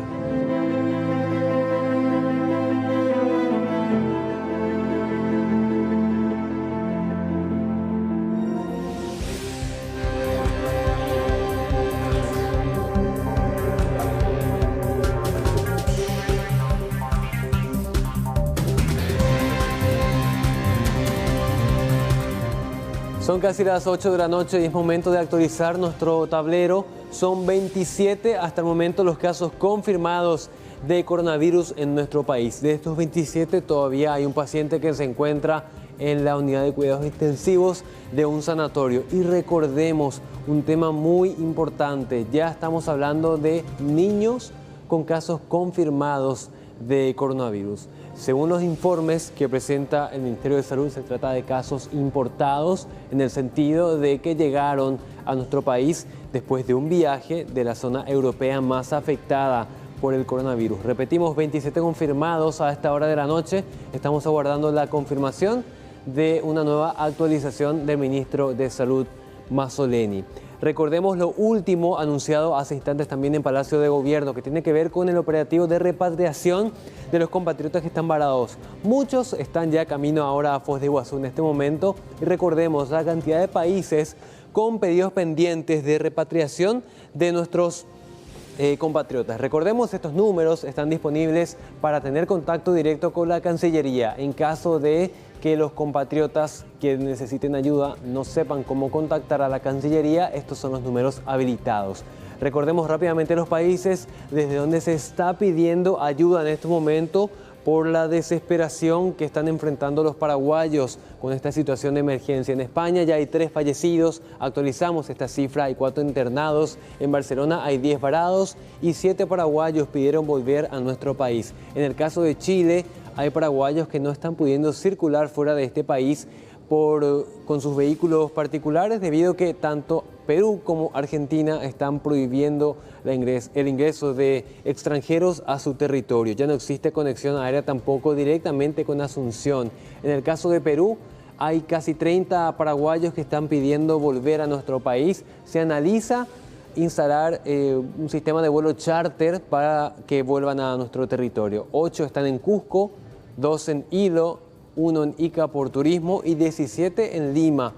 Son casi las 8 de la noche y es momento de actualizar nuestro tablero. Son 27 hasta el momento los casos confirmados de coronavirus en nuestro país. De estos 27 todavía hay un paciente que se encuentra en la unidad de cuidados intensivos de un sanatorio. Y recordemos un tema muy importante, ya estamos hablando de niños con casos confirmados de coronavirus. Según los informes que presenta el Ministerio de Salud, se trata de casos importados en el sentido de que llegaron a nuestro país después de un viaje de la zona europea más afectada por el coronavirus. Repetimos, 27 confirmados a esta hora de la noche. Estamos aguardando la confirmación de una nueva actualización del ministro de Salud, Mazzoleni. Recordemos lo último anunciado hace instantes también en Palacio de Gobierno, que tiene que ver con el operativo de repatriación de los compatriotas que están varados. Muchos están ya camino ahora a Foz de Iguazú en este momento. Y recordemos la cantidad de países con pedidos pendientes de repatriación de nuestros compatriotas. Recordemos, estos números están disponibles para tener contacto directo con la Cancillería en caso de que los compatriotas que necesiten ayuda no sepan cómo contactar a la Cancillería. Estos son los números habilitados. Recordemos rápidamente los países desde donde se está pidiendo ayuda en este momento por la desesperación que están enfrentando los paraguayos con esta situación de emergencia. En España ya hay 3 fallecidos, actualizamos esta cifra, hay 4 internados. En Barcelona hay 10 varados y 7 paraguayos pidieron volver a nuestro país. En el caso de Chile, hay paraguayos que no están pudiendo circular fuera de este país con sus vehículos particulares, debido a que tanto Perú como Argentina están prohibiendo el ingreso de extranjeros a su territorio. Ya no existe conexión aérea tampoco directamente con Asunción. En el caso de Perú, hay casi 30 paraguayos que están pidiendo volver a nuestro país. Se analiza instalar un sistema de vuelo charter para que vuelvan a nuestro territorio. 8 están en Cusco, 2 en Hilo, 1 en Ica por turismo y 17 en Lima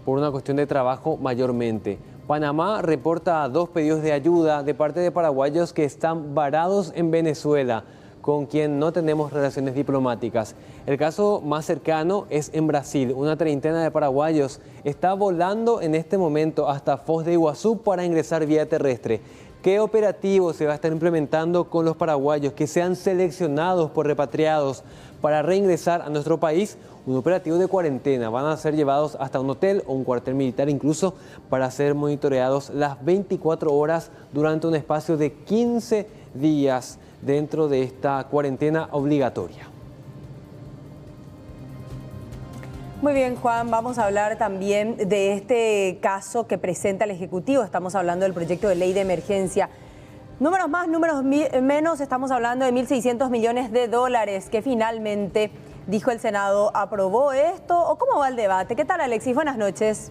por una cuestión de trabajo mayormente. Panamá reporta 2 pedidos de ayuda de parte de paraguayos que están varados en Venezuela, con quien no tenemos relaciones diplomáticas. El caso más cercano es en Brasil. Una treintena de paraguayos está volando en este momento hasta Foz de Iguazú para ingresar vía terrestre. ¿Qué operativo se va a estar implementando con los paraguayos que sean seleccionados por repatriados para reingresar a nuestro país? Un operativo de cuarentena. Van a ser llevados hasta un hotel o un cuartel militar incluso para ser monitoreados las 24 horas durante un espacio de 15 días dentro de esta cuarentena obligatoria. Muy bien, Juan, vamos a hablar también de este caso que presenta el Ejecutivo. Estamos hablando del proyecto de ley de emergencia. Números más, números menos, estamos hablando de 1.600 millones de dólares que finalmente, dijo el Senado, aprobó esto. ¿O cómo va el debate? ¿Qué tal, Alexis? Buenas noches.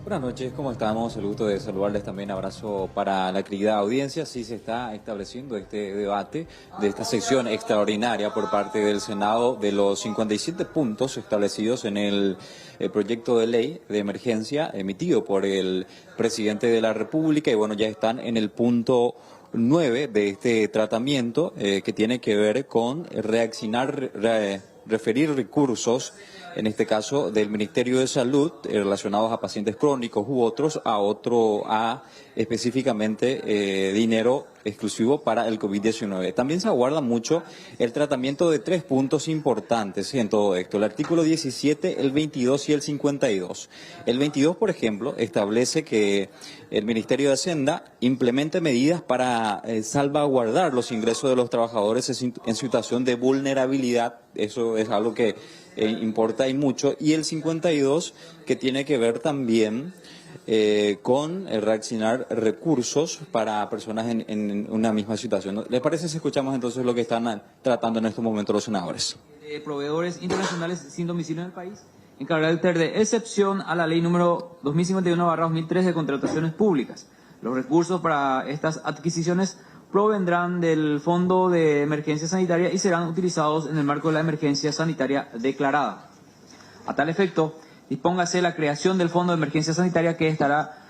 Buenas noches, ¿cómo estamos? El gusto de saludarles también, abrazo para la querida audiencia. Sí se está estableciendo este debate de esta sesión extraordinaria por parte del Senado de los 57 puntos establecidos en el proyecto de ley de emergencia emitido por el presidente de la República y bueno, ya están en el punto 9 de este tratamiento que tiene que ver con referir recursos, en este caso del Ministerio de Salud, relacionados a pacientes crónicos u otros, a específicamente dinero exclusivo para el COVID-19. También se aguarda mucho el tratamiento de 3 puntos importantes en todo esto: el artículo 17, el 22 y el 52. El 22, por ejemplo, establece que el Ministerio de Hacienda implemente medidas para salvaguardar los ingresos de los trabajadores en situación de vulnerabilidad. Eso es algo que importa y mucho. Y el 52, que tiene que ver también con reaccionar recursos para personas en una misma situación. ¿Les parece si escuchamos entonces lo que están tratando en estos momentos los senadores? Proveedores internacionales sin domicilio en el país, en carácter de excepción a la ley número 2051/2003 de contrataciones públicas. Los recursos para estas adquisiciones provendrán del Fondo de Emergencia Sanitaria y serán utilizados en el marco de la emergencia sanitaria declarada. A tal efecto, dispóngase la creación del Fondo de Emergencia Sanitaria, que estará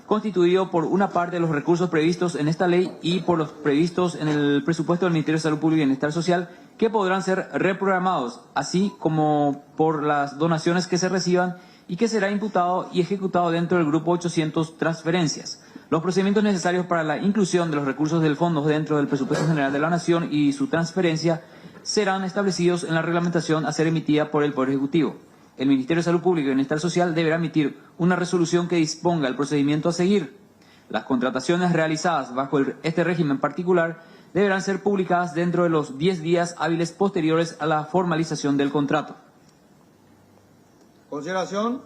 constituido por una parte de los recursos previstos en esta ley y por los previstos en el presupuesto del Ministerio de Salud Pública y Bienestar Social, que podrán ser reprogramados, así como por las donaciones que se reciban, y que será imputado y ejecutado dentro del grupo 800 transferencias. Los procedimientos necesarios para la inclusión de los recursos del fondo dentro del presupuesto general de la Nación y su transferencia serán establecidos en la reglamentación a ser emitida por el Poder Ejecutivo. El Ministerio de Salud Pública y Bienestar Social deberá emitir una resolución que disponga el procedimiento a seguir. Las contrataciones realizadas bajo este régimen particular deberán ser publicadas dentro de los 10 días hábiles posteriores a la formalización del contrato. Consideración.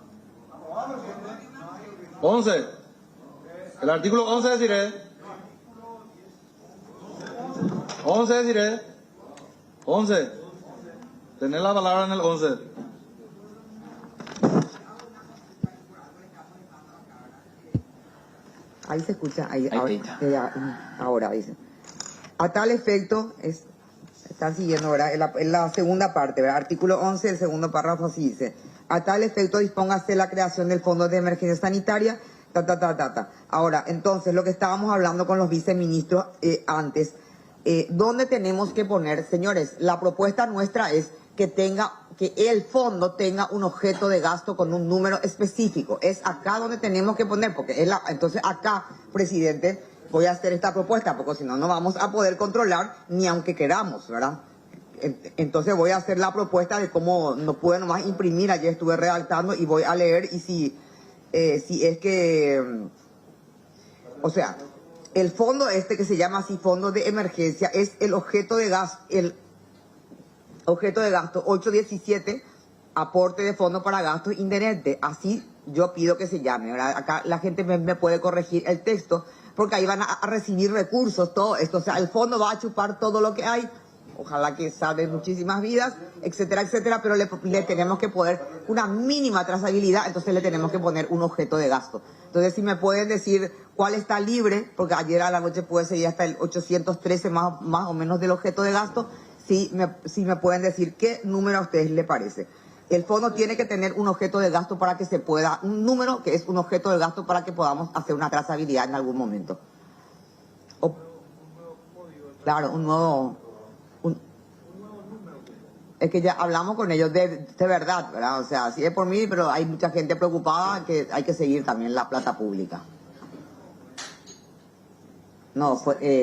11. El artículo 11 deciré. 11 deciré. 11. Tener la palabra en el 11. Ahí se escucha, ahora dice. A tal efecto, están siguiendo, ¿verdad? En la segunda parte, ¿verdad? Artículo 11, el segundo párrafo, así dice. A tal efecto, dispóngase la creación del Fondo de Emergencia Sanitaria, Ahora, entonces, lo que estábamos hablando con los viceministros antes, ¿dónde tenemos que poner? Señores, la propuesta nuestra es que el fondo tenga un objeto de gasto con un número específico. Es acá donde tenemos que poner, porque entonces acá, presidente, voy a hacer esta propuesta, porque si no, no vamos a poder controlar ni aunque queramos, ¿verdad? Entonces voy a hacer la propuesta de cómo no puedo nomás imprimir. Ayer estuve redactando y voy a leer, y si es que, o sea, el fondo que se llama así, fondo de emergencia, es el objeto de gasto, objeto de gasto 817, aporte de fondo para gastos inherentes. Así yo pido que se llame, ¿verdad? Acá la gente me puede corregir el texto, porque ahí van a recibir recursos, todo esto. O sea, el fondo va a chupar todo lo que hay. Ojalá que salven muchísimas vidas, etcétera, etcétera, pero le tenemos que poner una mínima trazabilidad, entonces le tenemos que poner un objeto de gasto. Entonces, si me pueden decir cuál está libre, porque ayer a la noche pude seguir hasta el 813 más o menos del objeto de gasto, si me pueden decir qué número a ustedes les parece. El fondo tiene que tener un objeto de gasto para que se pueda, un número que es un objeto de gasto para que podamos hacer una trazabilidad en algún momento. Claro, un nuevo... Es que ya hablamos con ellos de verdad, ¿verdad? O sea, sí es por mí, pero hay mucha gente preocupada que hay que seguir también la plata pública. No,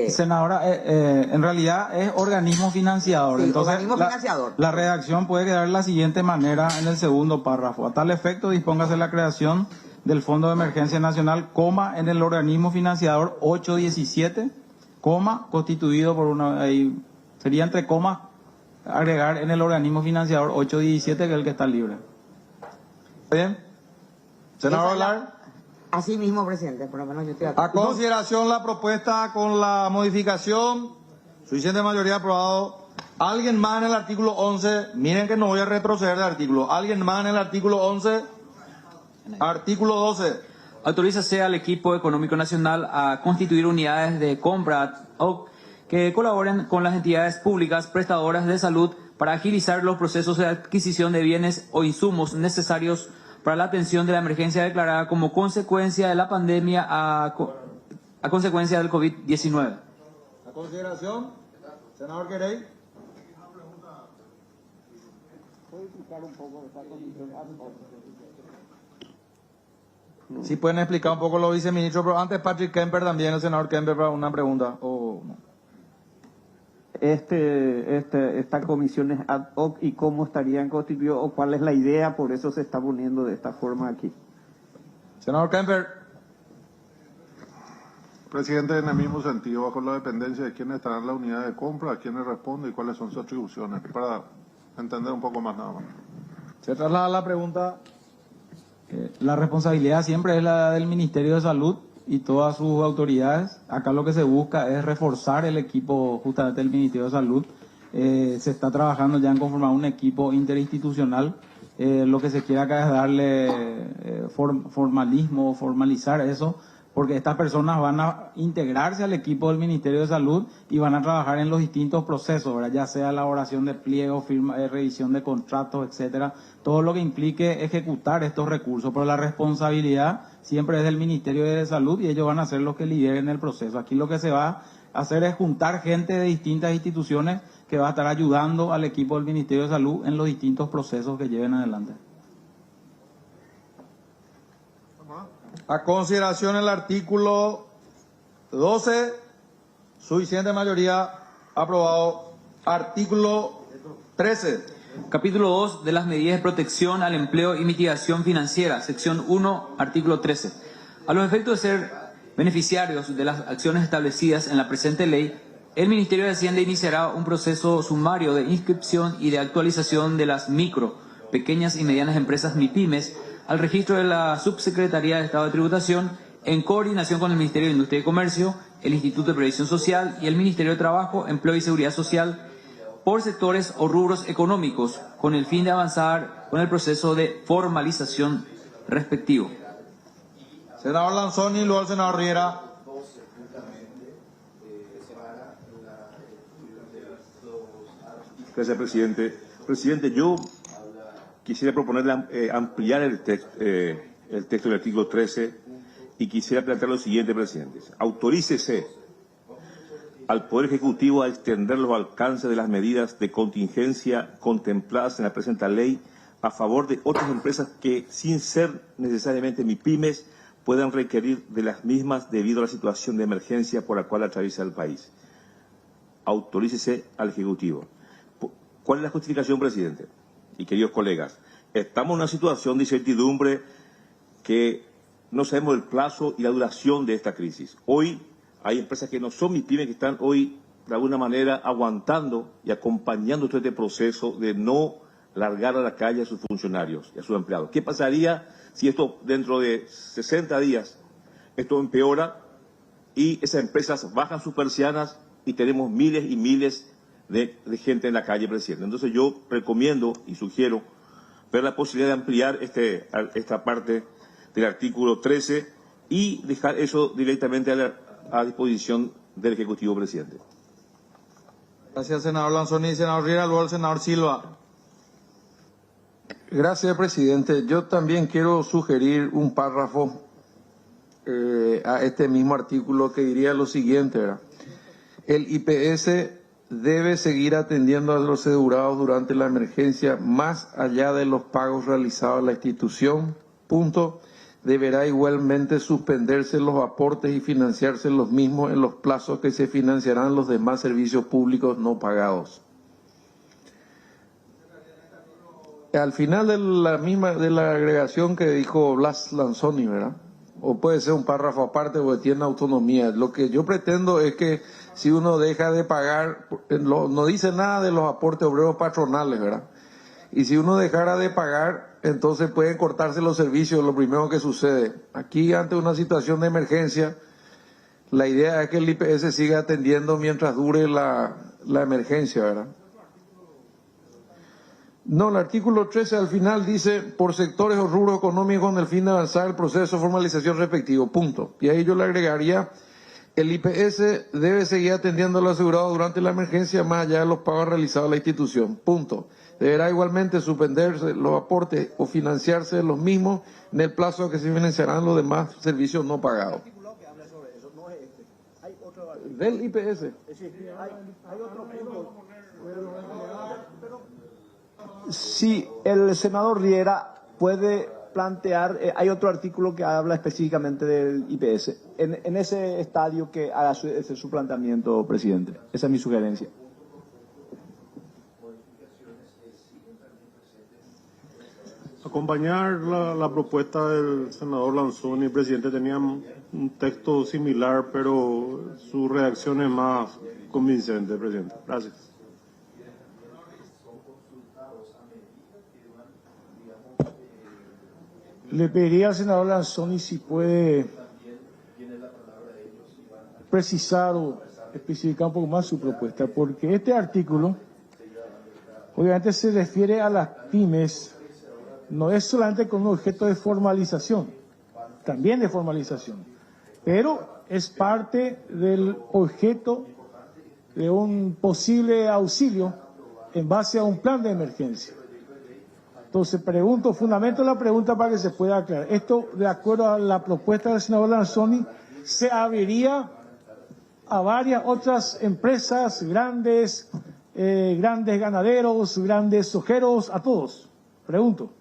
Senadora, en realidad es organismo financiador. Sí, entonces, organismo financiador. La redacción puede quedar de la siguiente manera en el segundo párrafo. A tal efecto, dispóngase la creación del Fondo de Emergencia Nacional, en el organismo financiador 817, constituido por sería entre comas agregar en el organismo financiador 817, que es el que está libre. ¿Bien? Senador Aguilar. Así mismo, presidente, por lo menos yo estoy A consideración la propuesta con la modificación, suficiente mayoría aprobado. ¿Alguien más en el artículo 11? Miren que no voy a retroceder de artículo. ¿Alguien más en el artículo 11? Artículo 12. Autorízase al equipo económico nacional a constituir unidades de compra que colaboren con las entidades públicas prestadoras de salud para agilizar los procesos de adquisición de bienes o insumos necesarios para la atención de la emergencia declarada como consecuencia de la pandemia a consecuencia del COVID-19. A consideración, senador Querey. ¿Puede explicar un poco de esta condición? Sí, pueden explicar un poco los viceministros, pero antes Patrick Kemper también, el senador Kemper, para una pregunta. O no. Esta comisión es ad hoc y cómo estarían constituidos o cuál es la idea, por eso se está poniendo de esta forma aquí. Senador Kemper. Presidente, en el mismo sentido, bajo la dependencia de quiénes estarán en la unidad de compra, a quiénes responde y cuáles son sus atribuciones, para entender un poco más nada más. Se traslada la pregunta. La responsabilidad siempre es la del Ministerio de Salud y todas sus autoridades. Acá lo que se busca es reforzar el equipo justamente del Ministerio de Salud. Se está trabajando ya en conformar un equipo interinstitucional. Lo que se quiere acá es darle formalismo, formalizar eso, porque estas personas van a integrarse al equipo del Ministerio de Salud y van a trabajar en los distintos procesos, ¿verdad? Ya sea elaboración de pliegos, revisión de contratos, etcétera, todo lo que implique ejecutar estos recursos, pero la responsabilidad siempre es del Ministerio de Salud y ellos van a ser los que lideren el proceso. Aquí lo que se va a hacer es juntar gente de distintas instituciones que va a estar ayudando al equipo del Ministerio de Salud en los distintos procesos que lleven adelante. A consideración el artículo 12, suficiente mayoría, aprobado. Artículo 13. Capítulo 2 de las medidas de protección al empleo y mitigación financiera, sección 1, artículo 13. A los efectos de ser beneficiarios de las acciones establecidas en la presente ley, el Ministerio de Hacienda iniciará un proceso sumario de inscripción y de actualización de las micro, pequeñas y medianas empresas MIPYMES al registro de la Subsecretaría de Estado de Tributación en coordinación con el Ministerio de Industria y Comercio, el Instituto de Previsión Social y el Ministerio de Trabajo, Empleo y Seguridad Social por sectores o rubros económicos con el fin de avanzar con el proceso de formalización respectivo. Senador Lanzoni y luego el senador Riera. Gracias, presidente. Presidente, yo quisiera proponerle ampliar el texto del artículo 13 y quisiera plantear lo siguiente, presidente. Autorícese al Poder Ejecutivo a extender los alcances de las medidas de contingencia contempladas en la presente ley a favor de otras empresas que, sin ser necesariamente MIPYMES, puedan requerir de las mismas debido a la situación de emergencia por la cual atraviesa el país. Autorícese al Ejecutivo. ¿Cuál es la justificación, presidente? Y queridos colegas, estamos en una situación de incertidumbre que no sabemos el plazo y la duración de esta crisis. Hoy hay empresas que no son MIPYMES que están hoy de alguna manera aguantando y acompañando todo este proceso de no largar a la calle a sus funcionarios y a sus empleados. ¿Qué pasaría si esto dentro de 60 días esto empeora y esas empresas bajan sus persianas y tenemos miles y miles de gente en la calle, presidente? Entonces yo recomiendo y sugiero ver la posibilidad de ampliar esta parte del artículo 13 y dejar eso directamente a disposición del Ejecutivo, presidente. Gracias, senador Lanzoni y senador Riera, luego el senador Silva. Gracias, presidente. Yo también quiero sugerir un párrafo a este mismo artículo que diría lo siguiente, ¿verdad? El IPS debe seguir atendiendo a los asegurados durante la emergencia más allá de los pagos realizados a la institución. Punto. Deberá igualmente suspenderse los aportes y financiarse los mismos en los plazos que se financiarán los demás servicios públicos no pagados. Al final de la agregación que dijo Blas Lanzoni, ¿verdad? o puede ser un párrafo aparte porque tiene autonomía. Lo que yo pretendo es que si uno deja de pagar, no dice nada de los aportes obreros patronales, ¿verdad? Y si uno dejara de pagar, entonces pueden cortarse los servicios, lo primero que sucede. Aquí, ante una situación de emergencia, la idea es que el IPS siga atendiendo mientras dure la emergencia, ¿verdad? No, el artículo 13 al final dice, por sectores o rubros económicos con el fin de avanzar el proceso de formalización respectivo, punto. Y ahí yo le agregaría, el IPS debe seguir atendiendo a los asegurados durante la emergencia más allá de los pagos realizados a la institución, punto. Deberá igualmente suspenderse los aportes o financiarse los mismos en el plazo que se financiarán los demás servicios no pagados. Del IPS. Sí, el senador Riera puede plantear, hay otro artículo que habla específicamente del IPS. En ese estadio que haga su planteamiento, presidente. Esa es mi sugerencia. Acompañar la propuesta del senador Lanzoni, presidente, tenía un texto similar, pero su reacción es más convincente, presidente. Gracias. Le pediría al senador Lanzoni si puede precisar o especificar un poco más su propuesta, porque este artículo obviamente se refiere a las pymes. No es solamente con un objeto de formalización, también de formalización, pero es parte del objeto de un posible auxilio en base a un plan de emergencia. Entonces fundamento la pregunta para que se pueda aclarar. Esto, de acuerdo a la propuesta del senador Lanzoni, se abriría a varias otras empresas, grandes ganaderos, grandes sojeros, a todos. Pregunto.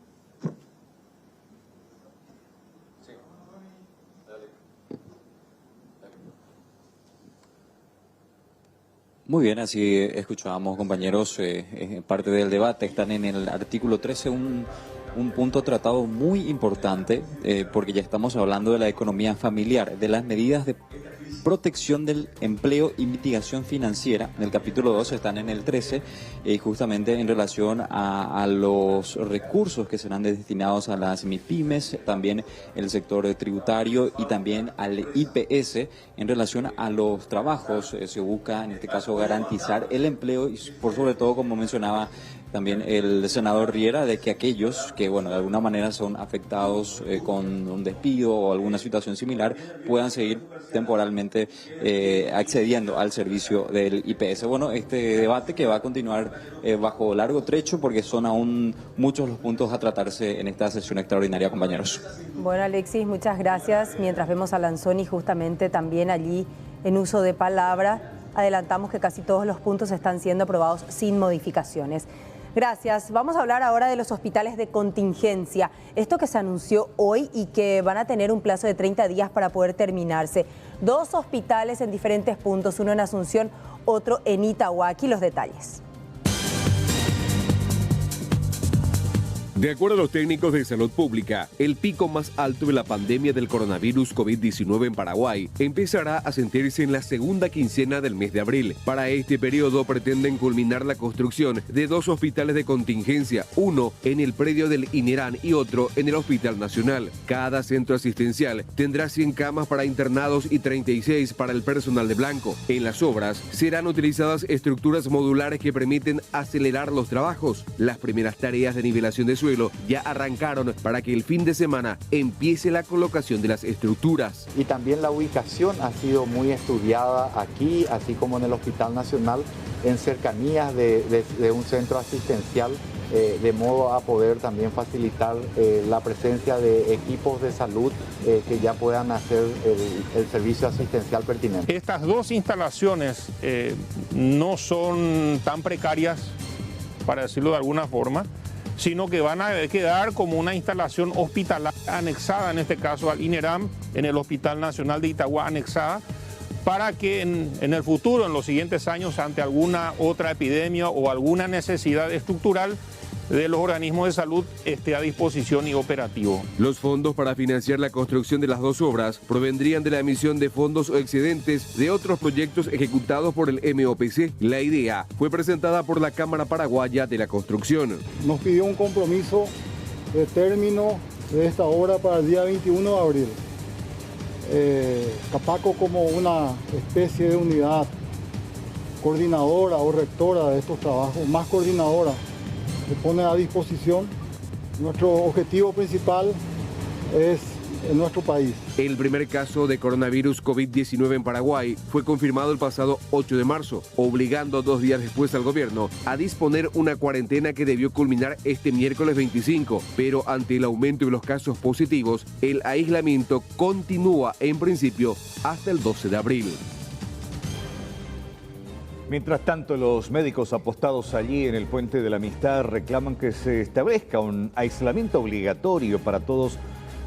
Muy bien, así escuchábamos, compañeros, parte del debate. Están en el artículo 13 un punto tratado muy importante, porque ya estamos hablando de la economía familiar, de las medidas de protección del empleo y mitigación financiera. En el capítulo 2 están en el 13, justamente en relación a los recursos que serán destinados a las MIPYMES, también el sector tributario y también al IPS en relación a los trabajos. Se busca, en este caso, garantizar el empleo y, por sobre todo, como mencionaba también el senador Riera, de que aquellos que, bueno, de alguna manera son afectados con un despido o alguna situación similar, puedan seguir temporalmente accediendo al servicio del IPS. Bueno, este debate que va a continuar bajo largo trecho, porque son aún muchos los puntos a tratarse en esta sesión extraordinaria, compañeros. Bueno, Alexis, muchas gracias. Mientras vemos a Lanzoni justamente también allí en uso de palabra, adelantamos que casi todos los puntos están siendo aprobados sin modificaciones. Gracias. Vamos a hablar ahora de los hospitales de contingencia. Esto que se anunció hoy y que van a tener un plazo de 30 días para poder terminarse. 2 hospitales en diferentes puntos, uno en Asunción, otro en Itagua. Aquí los detalles. De acuerdo a los técnicos de salud pública, el pico más alto de la pandemia del coronavirus COVID-19 en Paraguay empezará a sentirse en la segunda quincena del mes de abril. Para este periodo pretenden culminar la construcción de 2 hospitales de contingencia, uno en el predio del INERAN y otro en el Hospital Nacional. Cada centro asistencial tendrá 100 camas para internados y 36 para el personal de blanco. En las obras serán utilizadas estructuras modulares que permiten acelerar los trabajos. Las primeras tareas de nivelación de suelo ya arrancaron para que el fin de semana empiece la colocación de las estructuras. Y también la ubicación ha sido muy estudiada aquí, así como en el Hospital Nacional, en cercanías de un centro asistencial, de modo a poder también facilitar la presencia de equipos de salud que ya puedan hacer el servicio asistencial pertinente. Estas 2 instalaciones no son tan precarias, para decirlo de alguna forma, sino que van a quedar como una instalación hospitalaria anexada, en este caso al INERAM, en el Hospital Nacional de Itagua anexada, para que en el futuro, en los siguientes años, ante alguna otra epidemia o alguna necesidad estructural, de los organismos de salud esté a disposición y operativo. Los fondos para financiar la construcción de las dos obras provendrían de la emisión de fondos o excedentes de otros proyectos ejecutados por el MOPC. La idea fue presentada por la Cámara Paraguaya de la Construcción. Nos pidió un compromiso de término de esta obra para el día 21 de abril. Capaco, como una especie de unidad coordinadora o rectora de estos trabajos, más coordinadora, se pone a disposición. Nuestro objetivo principal es en nuestro país. El primer caso de coronavirus COVID-19 en Paraguay fue confirmado el pasado 8 de marzo, obligando 2 días después al gobierno a disponer una cuarentena que debió culminar este miércoles 25, pero ante el aumento de los casos positivos, el aislamiento continúa en principio hasta el 12 de abril. Mientras tanto, los médicos apostados allí en el Puente de la Amistad reclaman que se establezca un aislamiento obligatorio para todos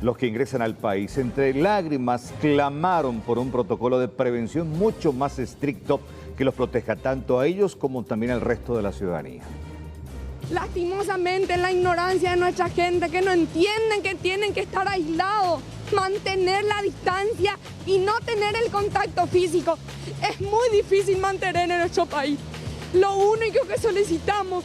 los que ingresan al país. Entre lágrimas clamaron por un protocolo de prevención mucho más estricto que los proteja tanto a ellos como también al resto de la ciudadanía. Lastimosamente, la ignorancia de nuestra gente, que no entienden que tienen que estar aislados, mantener la distancia y no tener el contacto físico. Es muy difícil mantener en nuestro país. Lo único que solicitamos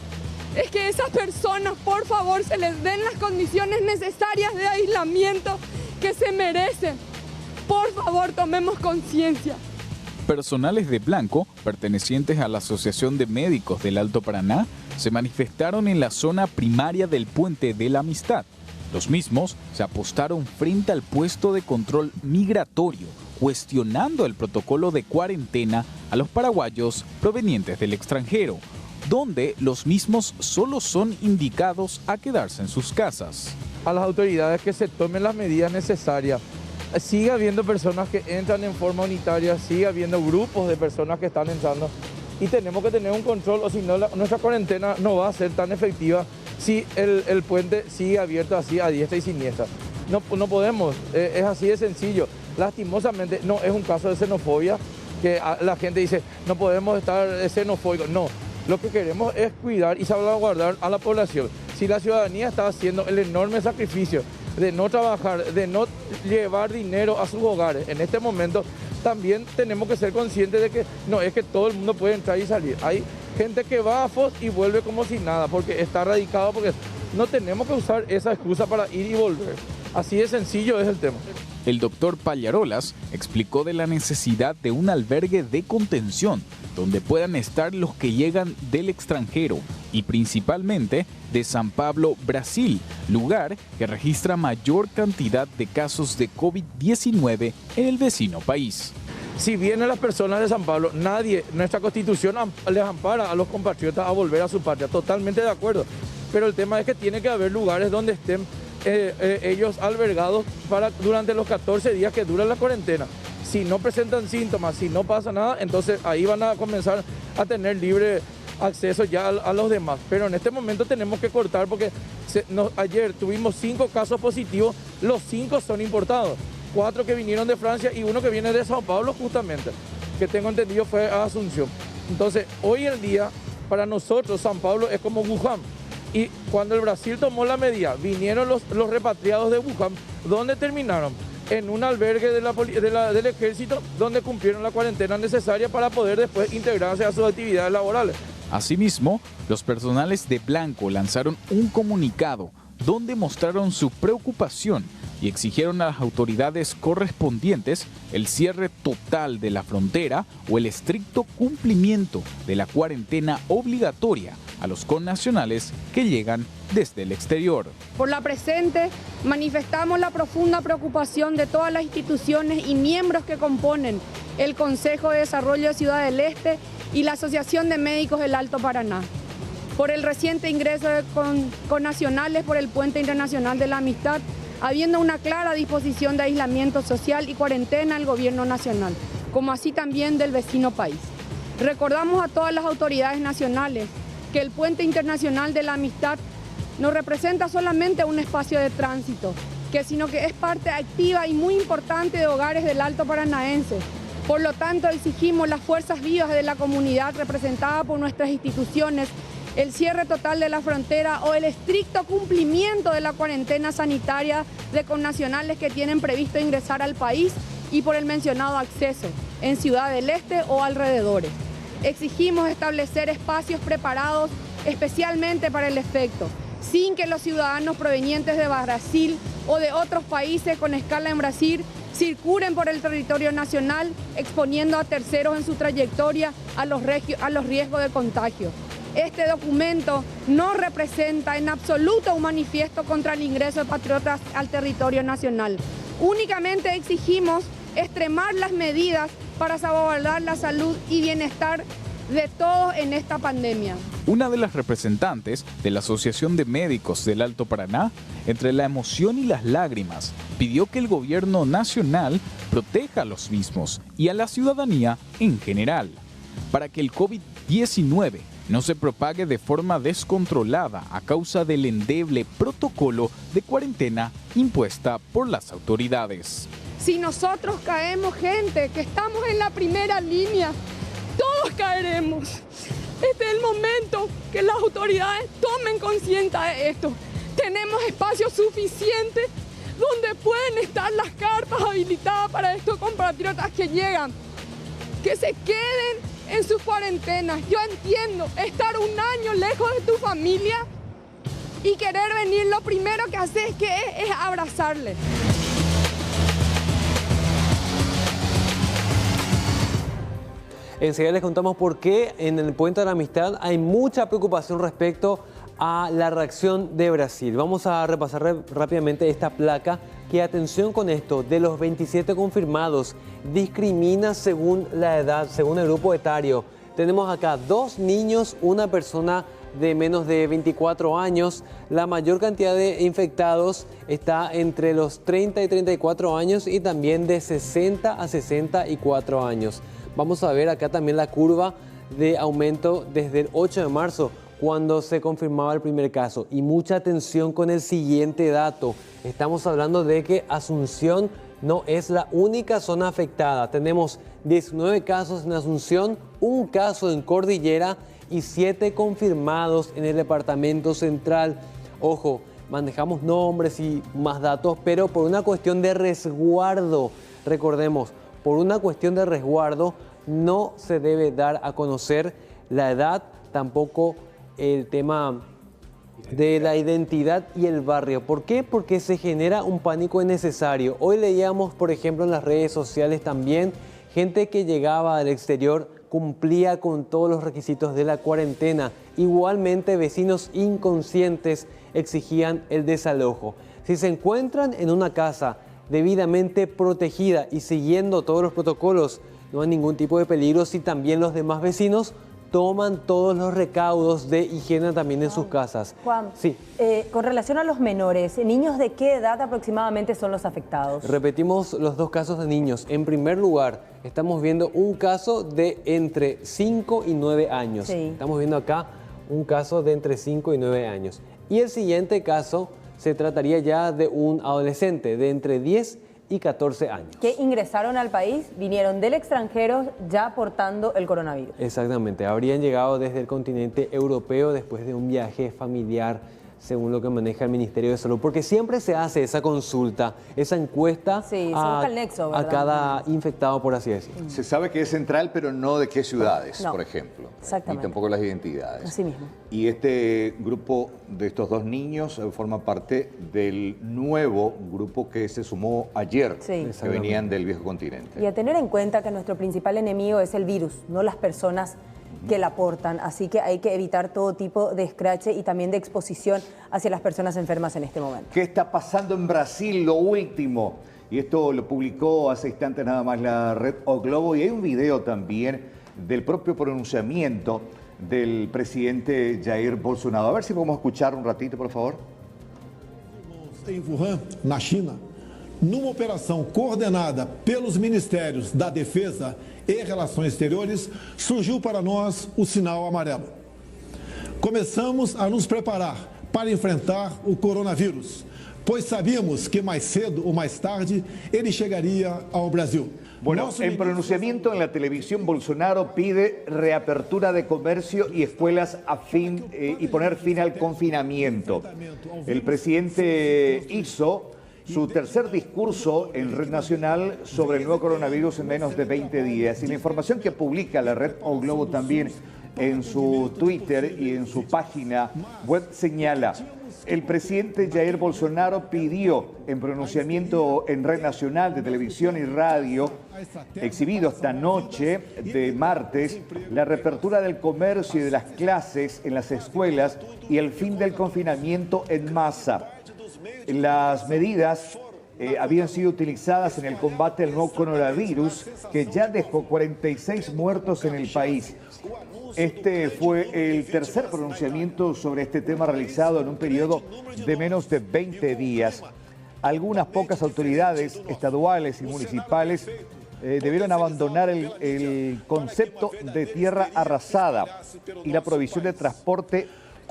es que esas personas, por favor, se les den las condiciones necesarias de aislamiento que se merecen. Por favor, tomemos conciencia. Personales de blanco, pertenecientes a la Asociación de Médicos del Alto Paraná, se manifestaron en la zona primaria del Puente de la Amistad. Los mismos se apostaron frente al puesto de control migratorio, cuestionando el protocolo de cuarentena a los paraguayos provenientes del extranjero, donde los mismos solo son indicados a quedarse en sus casas. A las autoridades que se tomen las medidas necesarias. Sigue habiendo personas que entran en forma unitaria, sigue habiendo grupos de personas que están entrando y tenemos que tener un control, o si no, nuestra cuarentena no va a ser tan efectiva si el puente sigue abierto así a diestra y siniestra. No podemos, es así de sencillo. Lastimosamente no es un caso de xenofobia, que la gente dice no podemos estar xenofóbicos, no. Lo que queremos es cuidar y salvaguardar a la población. Si la ciudadanía está haciendo el enorme sacrificio de no trabajar, de no llevar dinero a sus hogares, en este momento también tenemos que ser conscientes de que no es que todo el mundo puede entrar y salir. Hay gente que va a FOS y vuelve como si nada, porque está radicado, porque no tenemos que usar esa excusa para ir y volver. Así de sencillo es el tema. El doctor Pallarolas explicó de la necesidad de un albergue de contención donde puedan estar los que llegan del extranjero y principalmente de San Pablo, Brasil, lugar que registra mayor cantidad de casos de COVID-19 en el vecino país. Si vienen las personas de San Pablo, nuestra Constitución les ampara a los compatriotas a volver a su patria, totalmente de acuerdo. Pero el tema es que tiene que haber lugares donde estén ellos albergados durante los 14 días que dura la cuarentena. Si no presentan síntomas, si no pasa nada, entonces ahí van a comenzar a tener libre acceso ya a los demás. Pero en este momento tenemos que cortar porque ayer tuvimos 5 casos positivos, los 5 son importados. 4 que vinieron de Francia y 1 que viene de Sao Paulo justamente, que tengo entendido fue a Asunción. Entonces hoy en día para nosotros San Pablo es como Wuhan. Y cuando el Brasil tomó la medida, vinieron los repatriados de Wuhan, ¿dónde terminaron? En un albergue del ejército donde cumplieron la cuarentena necesaria para poder después integrarse a sus actividades laborales. Asimismo, los personales de blanco lanzaron un comunicado donde mostraron su preocupación y exigieron a las autoridades correspondientes el cierre total de la frontera o el estricto cumplimiento de la cuarentena obligatoria a los connacionales que llegan desde el exterior. Por la presente, manifestamos la profunda preocupación de todas las instituciones y miembros que componen el Consejo de Desarrollo de Ciudad del Este y la Asociación de Médicos del Alto Paraná, por el reciente ingreso de connacionales por el Puente Internacional de la Amistad, habiendo una clara disposición de aislamiento social y cuarentena del gobierno nacional, como así también del vecino país. Recordamos a todas las autoridades nacionales que el Puente Internacional de la Amistad no representa solamente un espacio de tránsito, sino que es parte activa y muy importante de hogares del Alto Paranaense. Por lo tanto, exigimos las fuerzas vivas de la comunidad representada por nuestras instituciones el cierre total de la frontera o el estricto cumplimiento de la cuarentena sanitaria de connacionales que tienen previsto ingresar al país y por el mencionado acceso en Ciudad del Este o alrededores. Exigimos establecer espacios preparados especialmente para el efecto, sin que los ciudadanos provenientes de Brasil o de otros países con escala en Brasil circulen por el territorio nacional, exponiendo a terceros en su trayectoria a los riesgos de contagio. Este documento no representa en absoluto un manifiesto contra el ingreso de patriotas al territorio nacional. Únicamente exigimos extremar las medidas para salvaguardar la salud y bienestar de todos en esta pandemia. Una de las representantes de la Asociación de Médicos del Alto Paraná, entre la emoción y las lágrimas, pidió que el gobierno nacional proteja a los mismos y a la ciudadanía en general, para que el COVID-19 no se propague de forma descontrolada a causa del endeble protocolo de cuarentena impuesta por las autoridades. Si nosotros caemos, gente que estamos en la primera línea, todos caeremos. Este es el momento que las autoridades tomen conciencia de esto. Tenemos espacio suficiente donde pueden estar las carpas habilitadas para estos compatriotas que llegan, que se queden en sus cuarentenas. Yo entiendo estar un año lejos de tu familia y querer venir, lo primero que haces es abrazarle. Enseguida les contamos por qué en el Puente de la Amistad hay mucha preocupación respecto a la reacción de Brasil. Vamos a repasar rápidamente esta placa que, atención con esto, de los 27 confirmados, discrimina según la edad, según el grupo etario. Tenemos acá 2 niños, una persona de menos de 24 años. La mayor cantidad de infectados está entre los 30 y 34 años y también de 60 a 64 años. Vamos a ver acá también la curva de aumento desde el 8 de marzo, cuando se confirmaba el primer caso. Y mucha atención con el siguiente dato. Estamos hablando de que Asunción no es la única zona afectada. Tenemos 19 casos en Asunción, 1 caso en Cordillera y 7 confirmados en el departamento central. Ojo, manejamos nombres y más datos, pero por una cuestión de resguardo, recordemos, por una cuestión de resguardo no se debe dar a conocer la edad, tampoco el tema de la identidad y el barrio. ¿Por qué? Porque se genera un pánico innecesario. Hoy leíamos, por ejemplo, en las redes sociales también, gente que llegaba del exterior cumplía con todos los requisitos de la cuarentena. Igualmente, vecinos inconscientes exigían el desalojo. Si se encuentran en una casa debidamente protegida y siguiendo todos los protocolos, no hay ningún tipo de peligro si también los demás vecinos toman todos los recaudos de higiene también en sus casas. Juan, sí. Con relación a los menores, ¿niños de qué edad aproximadamente son los afectados? Repetimos los 2 casos de niños. En primer lugar, estamos viendo un caso de entre 5 y 9 años. Sí. Estamos viendo acá un caso de entre 5 y 9 años. Y el siguiente caso se trataría ya de un adolescente de entre 10 y 14 años. Que ingresaron al país, vinieron del extranjero ya portando el coronavirus. Exactamente, habrían llegado desde el continente europeo después de un viaje familiar, según lo que maneja el Ministerio de Salud, porque siempre se hace esa consulta, esa encuesta a cada infectado, por así decirlo. Se sabe que es central, pero no de qué ciudades, por ejemplo. Exactamente. Ni tampoco las identidades. Así mismo. Y este grupo de estos 2 niños forma parte del nuevo grupo que se sumó ayer, que venían del viejo continente. Y a tener en cuenta que nuestro principal enemigo es el virus, no las personas que la portan, así que hay que evitar todo tipo de escrache y también de exposición hacia las personas enfermas en este momento. ¿Qué está pasando en Brasil? Lo último, y esto lo publicó hace instantes nada más la red O Globo, y hay un video también del propio pronunciamiento del presidente Jair Bolsonaro. A ver si podemos escuchar un ratito, por favor. Em Wuhan, na China, numa operação coordenada pelos Ministérios da Defesa e Relações Exteriores, surgiu para nós o sinal amarelo. Começamos a nos preparar para enfrentar o coronavírus, pois sabíamos que mais cedo ou mais tarde ele chegaria ao Brasil. Bueno, en pronunciamiento en la televisión, Bolsonaro pide reapertura de comercio y escuelas y poner fin al confinamiento. El presidente hizo su tercer discurso en Red Nacional sobre el nuevo coronavirus en menos de 20 días. Y la información que publica la Red O Globo también en su Twitter y en su página web señala: el presidente Jair Bolsonaro pidió en pronunciamiento en Red Nacional de Televisión y Radio, exhibido esta noche de martes, la reapertura del comercio y de las clases en las escuelas y el fin del confinamiento en masa. Las medidas habían sido utilizadas en el combate al nuevo coronavirus, que ya dejó 46 muertos en el país. Este fue el tercer pronunciamiento sobre este tema realizado en un periodo de menos de 20 días. Algunas pocas autoridades estaduales y municipales debieron abandonar el concepto de tierra arrasada y la provisión de transporte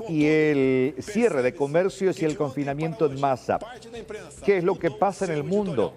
y el cierre de comercios y el confinamiento en masa. ¿Qué es lo que pasa en el mundo?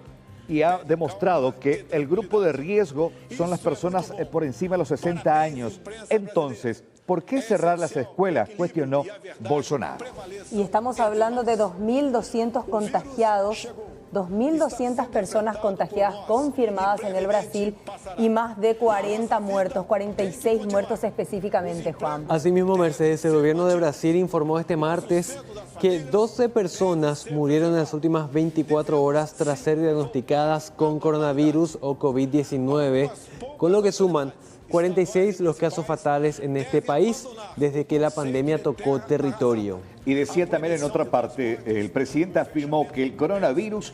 Y ha demostrado que el grupo de riesgo son las personas por encima de los 60 años. Entonces, ¿por qué cerrar las escuelas?, cuestionó Bolsonaro. Y estamos hablando de 2.200 contagiados, 2.200 personas contagiadas confirmadas en el Brasil y más de 40 muertos, 46 muertos específicamente, Juan. Asimismo, Mercedes, el gobierno de Brasil informó este martes que 12 personas murieron en las últimas 24 horas tras ser diagnosticadas con coronavirus o COVID-19, con lo que suman 46 los casos fatales en este país desde que la pandemia tocó territorio. Y decía también en otra parte, el presidente afirmó que el coronavirus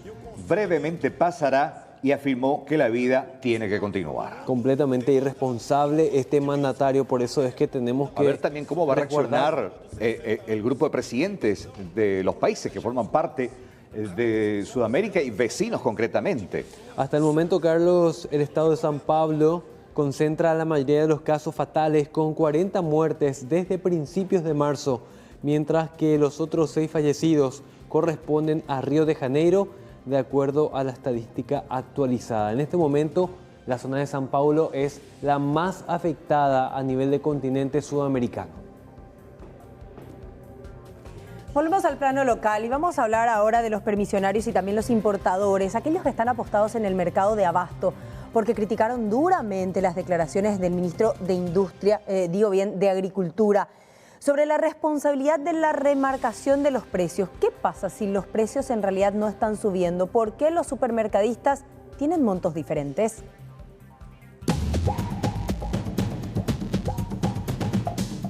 brevemente pasará y afirmó que la vida tiene que continuar. Completamente irresponsable este mandatario, por eso es que tenemos que... A ver también cómo va a reaccionar el grupo de presidentes de los países que forman parte de Sudamérica y vecinos concretamente. Hasta el momento, Carlos, el estado de San Pablo concentra la mayoría de los casos fatales con 40 muertes desde principios de marzo, mientras que los otros 6 fallecidos corresponden a Río de Janeiro, de acuerdo a la estadística actualizada. En este momento, la zona de San Paulo es la más afectada a nivel de continente sudamericano. Volvemos al plano local y vamos a hablar ahora de los permisionarios y también los importadores, aquellos que están apostados en el mercado de abasto, porque criticaron duramente las declaraciones del ministro de Industria, de Agricultura, sobre la responsabilidad de la remarcación de los precios. ¿Qué pasa si los precios en realidad no están subiendo? ¿Por qué los supermercadistas tienen montos diferentes?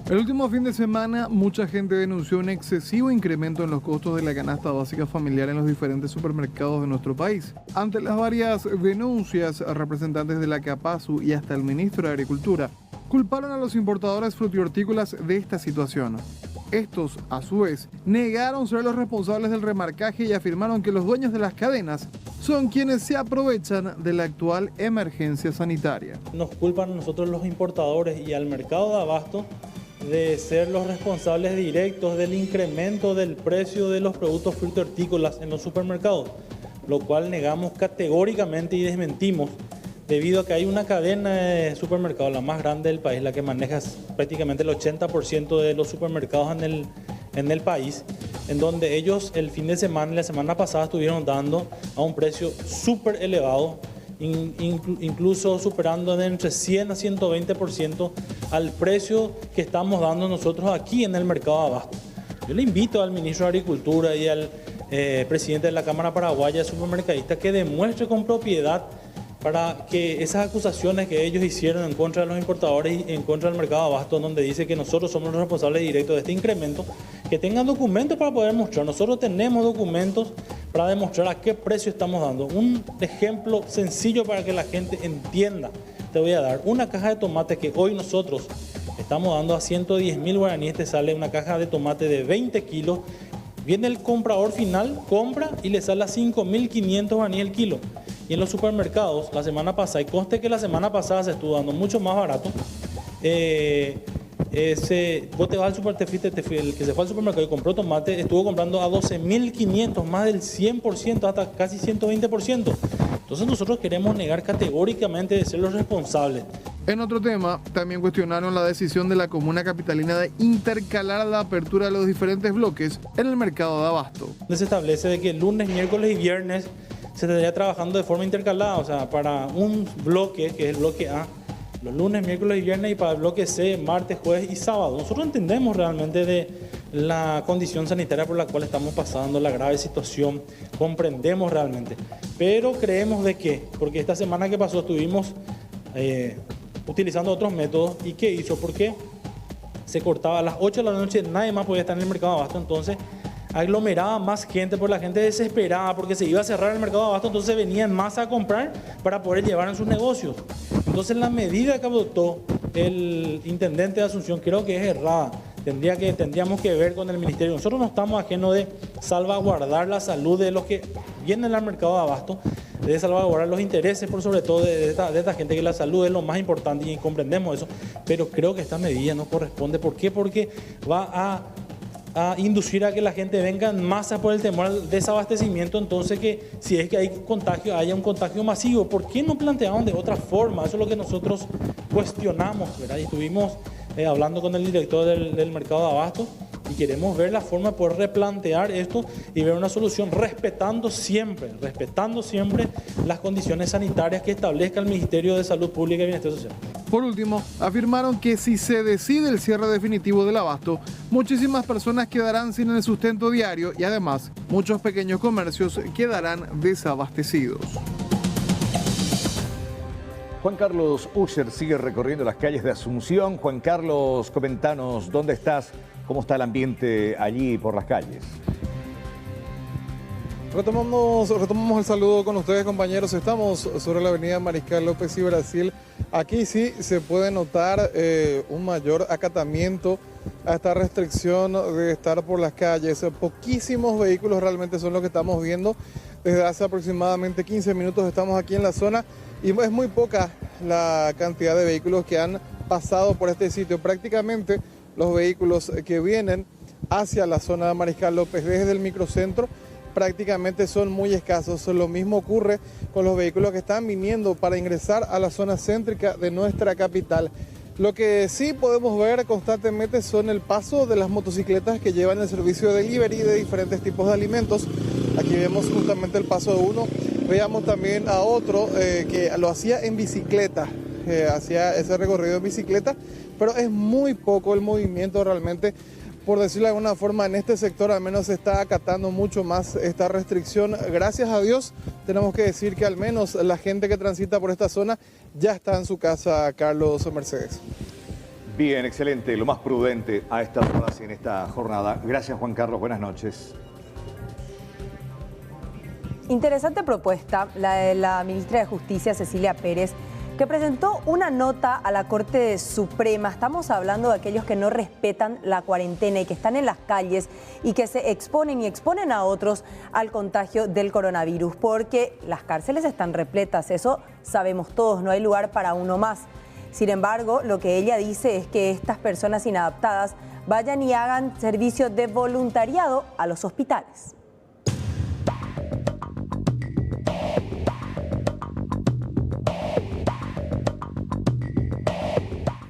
El último fin de semana, mucha gente denunció un excesivo incremento en los costos de la canasta básica familiar en los diferentes supermercados de nuestro país. Ante las varias denuncias, representantes de la CAPASU y hasta el ministro de Agricultura culparon a los importadores frutihortícolas de esta situación. Estos, a su vez, negaron ser los responsables del remarcaje y afirmaron que los dueños de las cadenas son quienes se aprovechan de la actual emergencia sanitaria. Nos culpan a nosotros los importadores y al mercado de abasto de ser los responsables directos del incremento del precio de los productos frutihortícolas en los supermercados, lo cual negamos categóricamente y desmentimos, debido a que hay una cadena de supermercados, la más grande del país, la que maneja prácticamente el 80% de los supermercados en el país, en donde ellos el fin de semana y la semana pasada estuvieron dando a un precio súper elevado, incluso superando de entre 100 a 120% al precio que estamos dando nosotros aquí en el mercado de abasto. Yo le invito al ministro de Agricultura y al presidente de la Cámara Paraguaya de Supermercadistas que demuestre con propiedad para que esas acusaciones que ellos hicieron en contra de los importadores y en contra del mercado de abasto, donde dice que nosotros somos los responsables directos de este incremento, que tengan documentos para poder mostrar. Nosotros tenemos documentos para demostrar a qué precio estamos dando. Un ejemplo sencillo para que la gente entienda. Te voy a dar una caja de tomate que hoy nosotros estamos dando a 110.000 guaraníes, te sale una caja de tomate de 20 kilos. Viene el comprador final, compra y le sale a 5.500 guaraníes el kilo. Y en los supermercados, la semana pasada, y conste que la semana pasada se estuvo dando mucho más barato, vos te vas al supermercado, el que se fue al supermercado y compró tomate, estuvo comprando a 12.500, más del 100%, hasta casi 120%. Entonces nosotros queremos negar categóricamente de ser los responsables. En otro tema, también cuestionaron la decisión de la comuna capitalina de intercalar la apertura de los diferentes bloques en el mercado de abasto. Se establece de que lunes, miércoles y viernes se estaría trabajando de forma intercalada, o sea, para un bloque, que es el bloque A, los lunes, miércoles y viernes, y para el bloque C, martes, jueves y sábado. Nosotros entendemos realmente de la condición sanitaria por la cual estamos pasando, la grave situación, comprendemos realmente, pero creemos de que, porque esta semana que pasó estuvimos utilizando otros métodos, ¿y qué hizo? Porque se cortaba a las 8 de la noche, nadie más podía estar en el mercado de abasto, entonces aglomeraba más gente, por la gente desesperada porque se iba a cerrar el mercado de abasto, entonces venían en masa a comprar para poder llevar en sus negocios. Entonces la medida que adoptó el intendente de Asunción creo que es errada. Tendríamos que ver con el ministerio. Nosotros no estamos ajenos de salvaguardar la salud de los que vienen al mercado de abasto, de salvaguardar los intereses por sobre todo de esta gente, que la salud es lo más importante y comprendemos eso, pero creo que esta medida no corresponde. ¿Por qué? Porque va a inducir a que la gente venga en masa por el temor al desabastecimiento, entonces que si es que hay contagio, haya un contagio masivo. ¿Por qué no planteaban de otra forma? Eso es lo que nosotros cuestionamos, ¿verdad? Y estuvimos hablando con el director del mercado de abasto y queremos ver la forma de poder replantear esto y ver una solución respetando siempre las condiciones sanitarias que establezca el Ministerio de Salud Pública y Bienestar Social. Por último, afirmaron que si se decide el cierre definitivo del abasto, muchísimas personas quedarán sin el sustento diario y además muchos pequeños comercios quedarán desabastecidos. Juan Carlos Usher sigue recorriendo las calles de Asunción. Juan Carlos, comentanos, ¿dónde estás? ¿Cómo está el ambiente allí por las calles? Retomamos el saludo con ustedes, compañeros. Estamos sobre la avenida Mariscal López y Brasil. Aquí sí se puede notar un mayor acatamiento a esta restricción de estar por las calles. Poquísimos vehículos realmente son los que estamos viendo. Desde hace aproximadamente 15 minutos estamos aquí en la zona y es muy poca la cantidad de vehículos que han pasado por este sitio. Prácticamente los vehículos que vienen hacia la zona de Mariscal López desde el microcentro prácticamente son muy escasos. Lo mismo ocurre con los vehículos que están viniendo para ingresar a la zona céntrica de nuestra capital. Lo que sí podemos ver constantemente son el paso de las motocicletas que llevan el servicio de delivery de diferentes tipos de alimentos. Aquí vemos justamente el paso de uno. Veamos también a otro que lo hacía en bicicleta, hacía ese recorrido en bicicleta, pero es muy poco el movimiento realmente. Por decirlo de alguna forma, en este sector al menos se está acatando mucho más esta restricción. Gracias a Dios, tenemos que decir que al menos la gente que transita por esta zona ya está en su casa, Carlos o Mercedes. Bien, excelente, lo más prudente a estas horas y en esta jornada. Gracias, Juan Carlos, buenas noches. Interesante propuesta, la de la ministra de Justicia, Cecilia Pérez, que presentó una nota a la Corte Suprema. Estamos hablando de aquellos que no respetan la cuarentena y que están en las calles y que se exponen y exponen a otros al contagio del coronavirus, porque las cárceles están repletas, eso sabemos todos, no hay lugar para uno más. Sin embargo, lo que ella dice es que estas personas inadaptadas vayan y hagan servicio de voluntariado a los hospitales.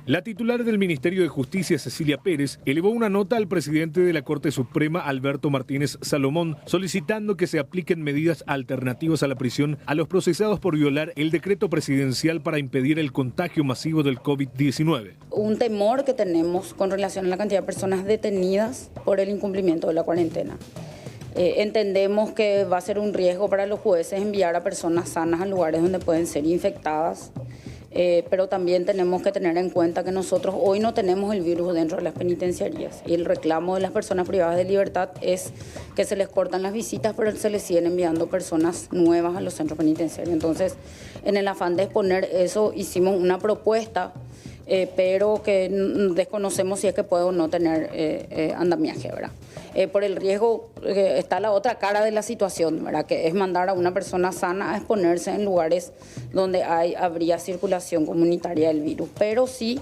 La titular del Ministerio de Justicia, Cecilia Pérez, elevó una nota al presidente de la Corte Suprema, Alberto Martínez Salomón, solicitando que se apliquen medidas alternativas a la prisión a los procesados por violar el decreto presidencial para impedir el contagio masivo del COVID-19. Un temor que tenemos con relación a la cantidad de personas detenidas por el incumplimiento de la cuarentena. Entendemos que va a ser un riesgo para los jueces enviar a personas sanas a lugares donde pueden ser infectadas. Pero también tenemos que tener en cuenta que nosotros hoy no tenemos el virus dentro de las penitenciarías y el reclamo de las personas privadas de libertad es que se les cortan las visitas, pero se les siguen enviando personas nuevas a los centros penitenciarios. Entonces, en el afán de exponer eso, hicimos una propuesta, pero que desconocemos si es que puede o no tener andamiaje, ¿verdad? Por el riesgo, está la otra cara de la situación, ¿verdad? Que es mandar a una persona sana a exponerse en lugares donde habría circulación comunitaria del virus. Pero sí,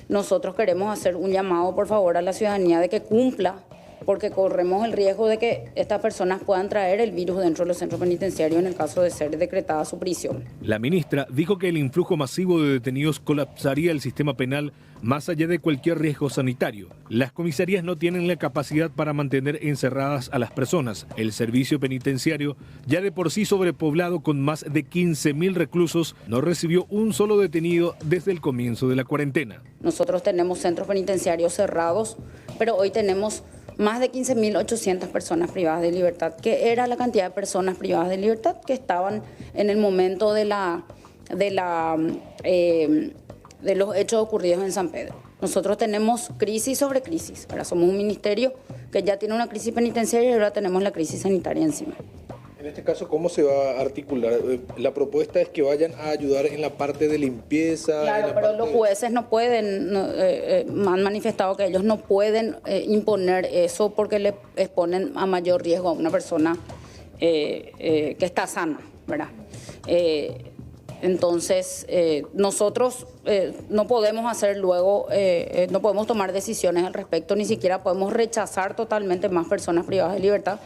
nosotros queremos hacer un llamado, por favor, a la ciudadanía de que cumpla porque corremos el riesgo de que estas personas puedan traer el virus dentro de los centros penitenciarios en el caso de ser decretada su prisión. La ministra dijo que el influjo masivo de detenidos colapsaría el sistema penal más allá de cualquier riesgo sanitario. Las comisarías no tienen la capacidad para mantener encerradas a las personas. El servicio penitenciario, ya de por sí sobrepoblado con más de 15.000 reclusos, no recibió un solo detenido desde el comienzo de la cuarentena. Nosotros tenemos centros penitenciarios cerrados, pero hoy tenemos más de 15.800 personas privadas de libertad, que era la cantidad de personas privadas de libertad que estaban en el momento de los hechos ocurridos en San Pedro. Nosotros tenemos crisis sobre crisis. Ahora somos un ministerio que ya tiene una crisis penitenciaria y ahora tenemos la crisis sanitaria encima. En este caso, ¿cómo se va a articular? La propuesta es que vayan a ayudar en la parte de limpieza. Claro, pero los jueces no pueden, han manifestado que ellos no pueden imponer eso porque le exponen a mayor riesgo a una persona que está sana, ¿verdad? Entonces, nosotros no podemos hacer luego, no podemos tomar decisiones al respecto, ni siquiera podemos rechazar totalmente más personas privadas de libertad,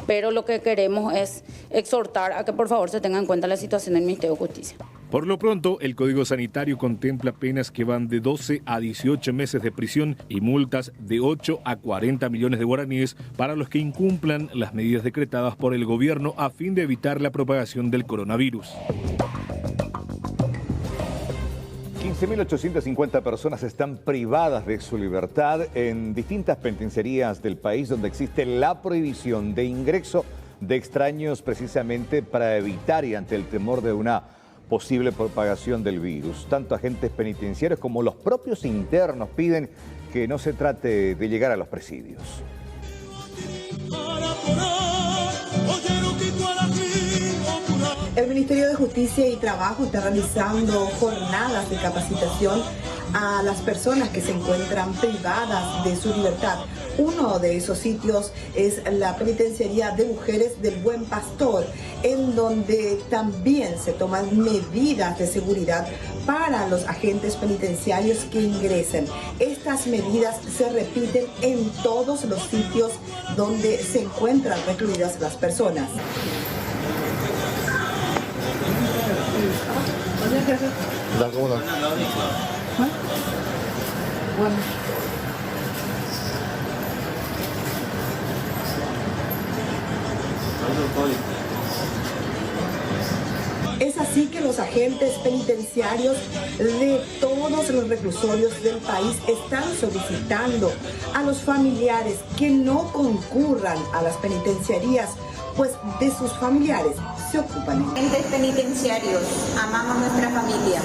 pero lo que queremos es exhortar a que por favor se tenga en cuenta la situación del Ministerio de Justicia. Por lo pronto, el Código Sanitario contempla penas que van de 12 a 18 meses de prisión y multas de 8 a 40 millones de guaraníes para los que incumplan las medidas decretadas por el gobierno a fin de evitar la propagación del coronavirus. 15.850 personas están privadas de su libertad en distintas penitenciarías del país donde existe la prohibición de ingreso de extraños precisamente para evitar y ante el temor de una posible propagación del virus. Tanto agentes penitenciarios como los propios internos piden que no se trate de llegar a los presidios. El Ministerio de Justicia y Trabajo está realizando jornadas de capacitación a las personas que se encuentran privadas de su libertad. Uno de esos sitios es la penitenciaría de mujeres del Buen Pastor, en donde también se toman medidas de seguridad para los agentes penitenciarios que ingresen. Estas medidas se repiten en todos los sitios donde se encuentran recluidas las personas. Es así que los agentes penitenciarios de todos los reclusorios del país están solicitando a los familiares que no concurran a las penitenciarías, pues de sus familiares se ocupan. Agentes penitenciarios, amamos a nuestra familia.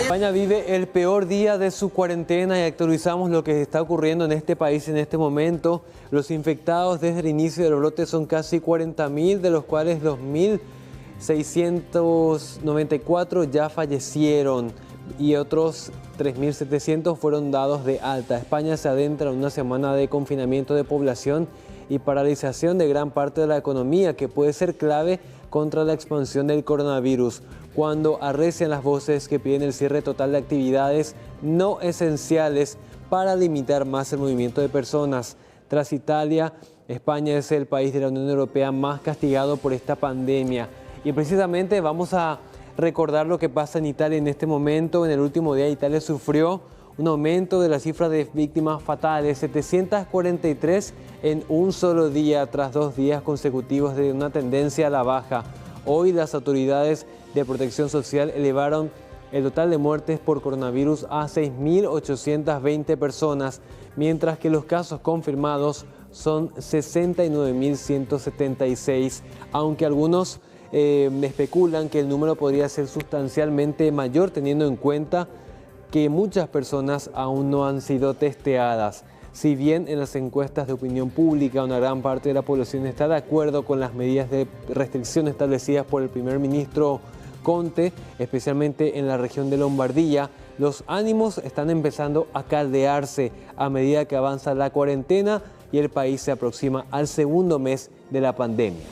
España vive el peor día de su cuarentena y actualizamos lo que está ocurriendo en este país en este momento. Los infectados desde el inicio del brote son casi 40.000, de los cuales 2.694 ya fallecieron y otros 3.700 fueron dados de alta. España se adentra en una semana de confinamiento de población y paralización de gran parte de la economía que puede ser clave contra la expansión del coronavirus, cuando arrecian las voces que piden el cierre total de actividades no esenciales para limitar más el movimiento de personas. Tras Italia, España es el país de la Unión Europea más castigado por esta pandemia. Y precisamente vamos a recordar lo que pasa en Italia en este momento. En el último día Italia sufrió un aumento de la cifra de víctimas fatales, 743 en un solo día, tras 2 días consecutivos de una tendencia a la baja. Hoy las autoridades de protección social elevaron el total de muertes por coronavirus a 6.820 personas, mientras que los casos confirmados son 69.176, aunque algunos especulan que el número podría ser sustancialmente mayor, teniendo en cuenta que muchas personas aún no han sido testeadas. Si bien en las encuestas de opinión pública una gran parte de la población está de acuerdo con las medidas de restricción establecidas por el primer ministro Conte, especialmente en la región de Lombardía, los ánimos están empezando a caldearse a medida que avanza la cuarentena y el país se aproxima al segundo mes de la pandemia.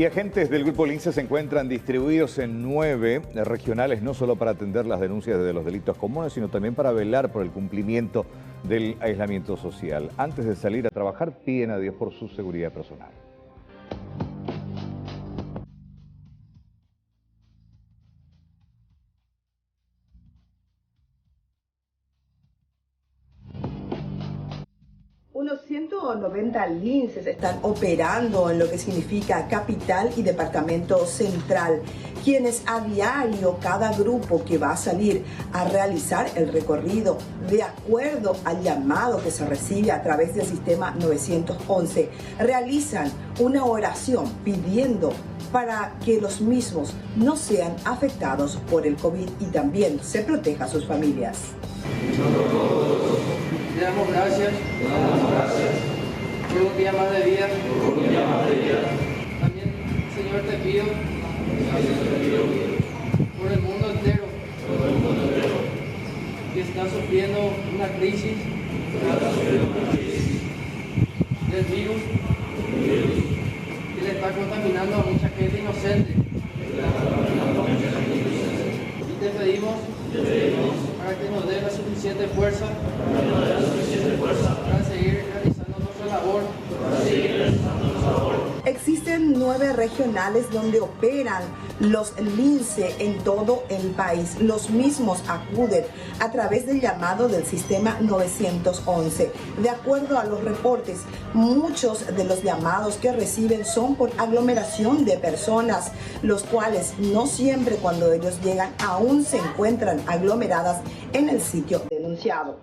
Y agentes del Grupo Lince se encuentran distribuidos en 9 regionales, no solo para atender las denuncias de los delitos comunes, sino también para velar por el cumplimiento del aislamiento social. Antes de salir a trabajar, piden a Dios por su seguridad personal. Unos 190 linces están operando en lo que significa capital y departamento central, quienes a diario, cada grupo que va a salir a realizar el recorrido de acuerdo al llamado que se recibe a través del sistema 911, realizan una oración pidiendo para que los mismos no sean afectados por el COVID y también se proteja a sus familias. Te damos gracias por un día más de vida. También, Señor, te pido por el mundo entero que está sufriendo una crisis del virus que le está contaminando a mucha gente inocente. Y te pedimos para que nos dé la suficiente fuerza para seguir realizando nuestra labor. Existen 9 regionales donde operan los lince en todo el país. Los mismos acuden a través del llamado del sistema 911. De acuerdo a los reportes, muchos de los llamados que reciben son por aglomeración de personas, los cuales no siempre cuando ellos llegan aún se encuentran aglomeradas en el sitio denunciado.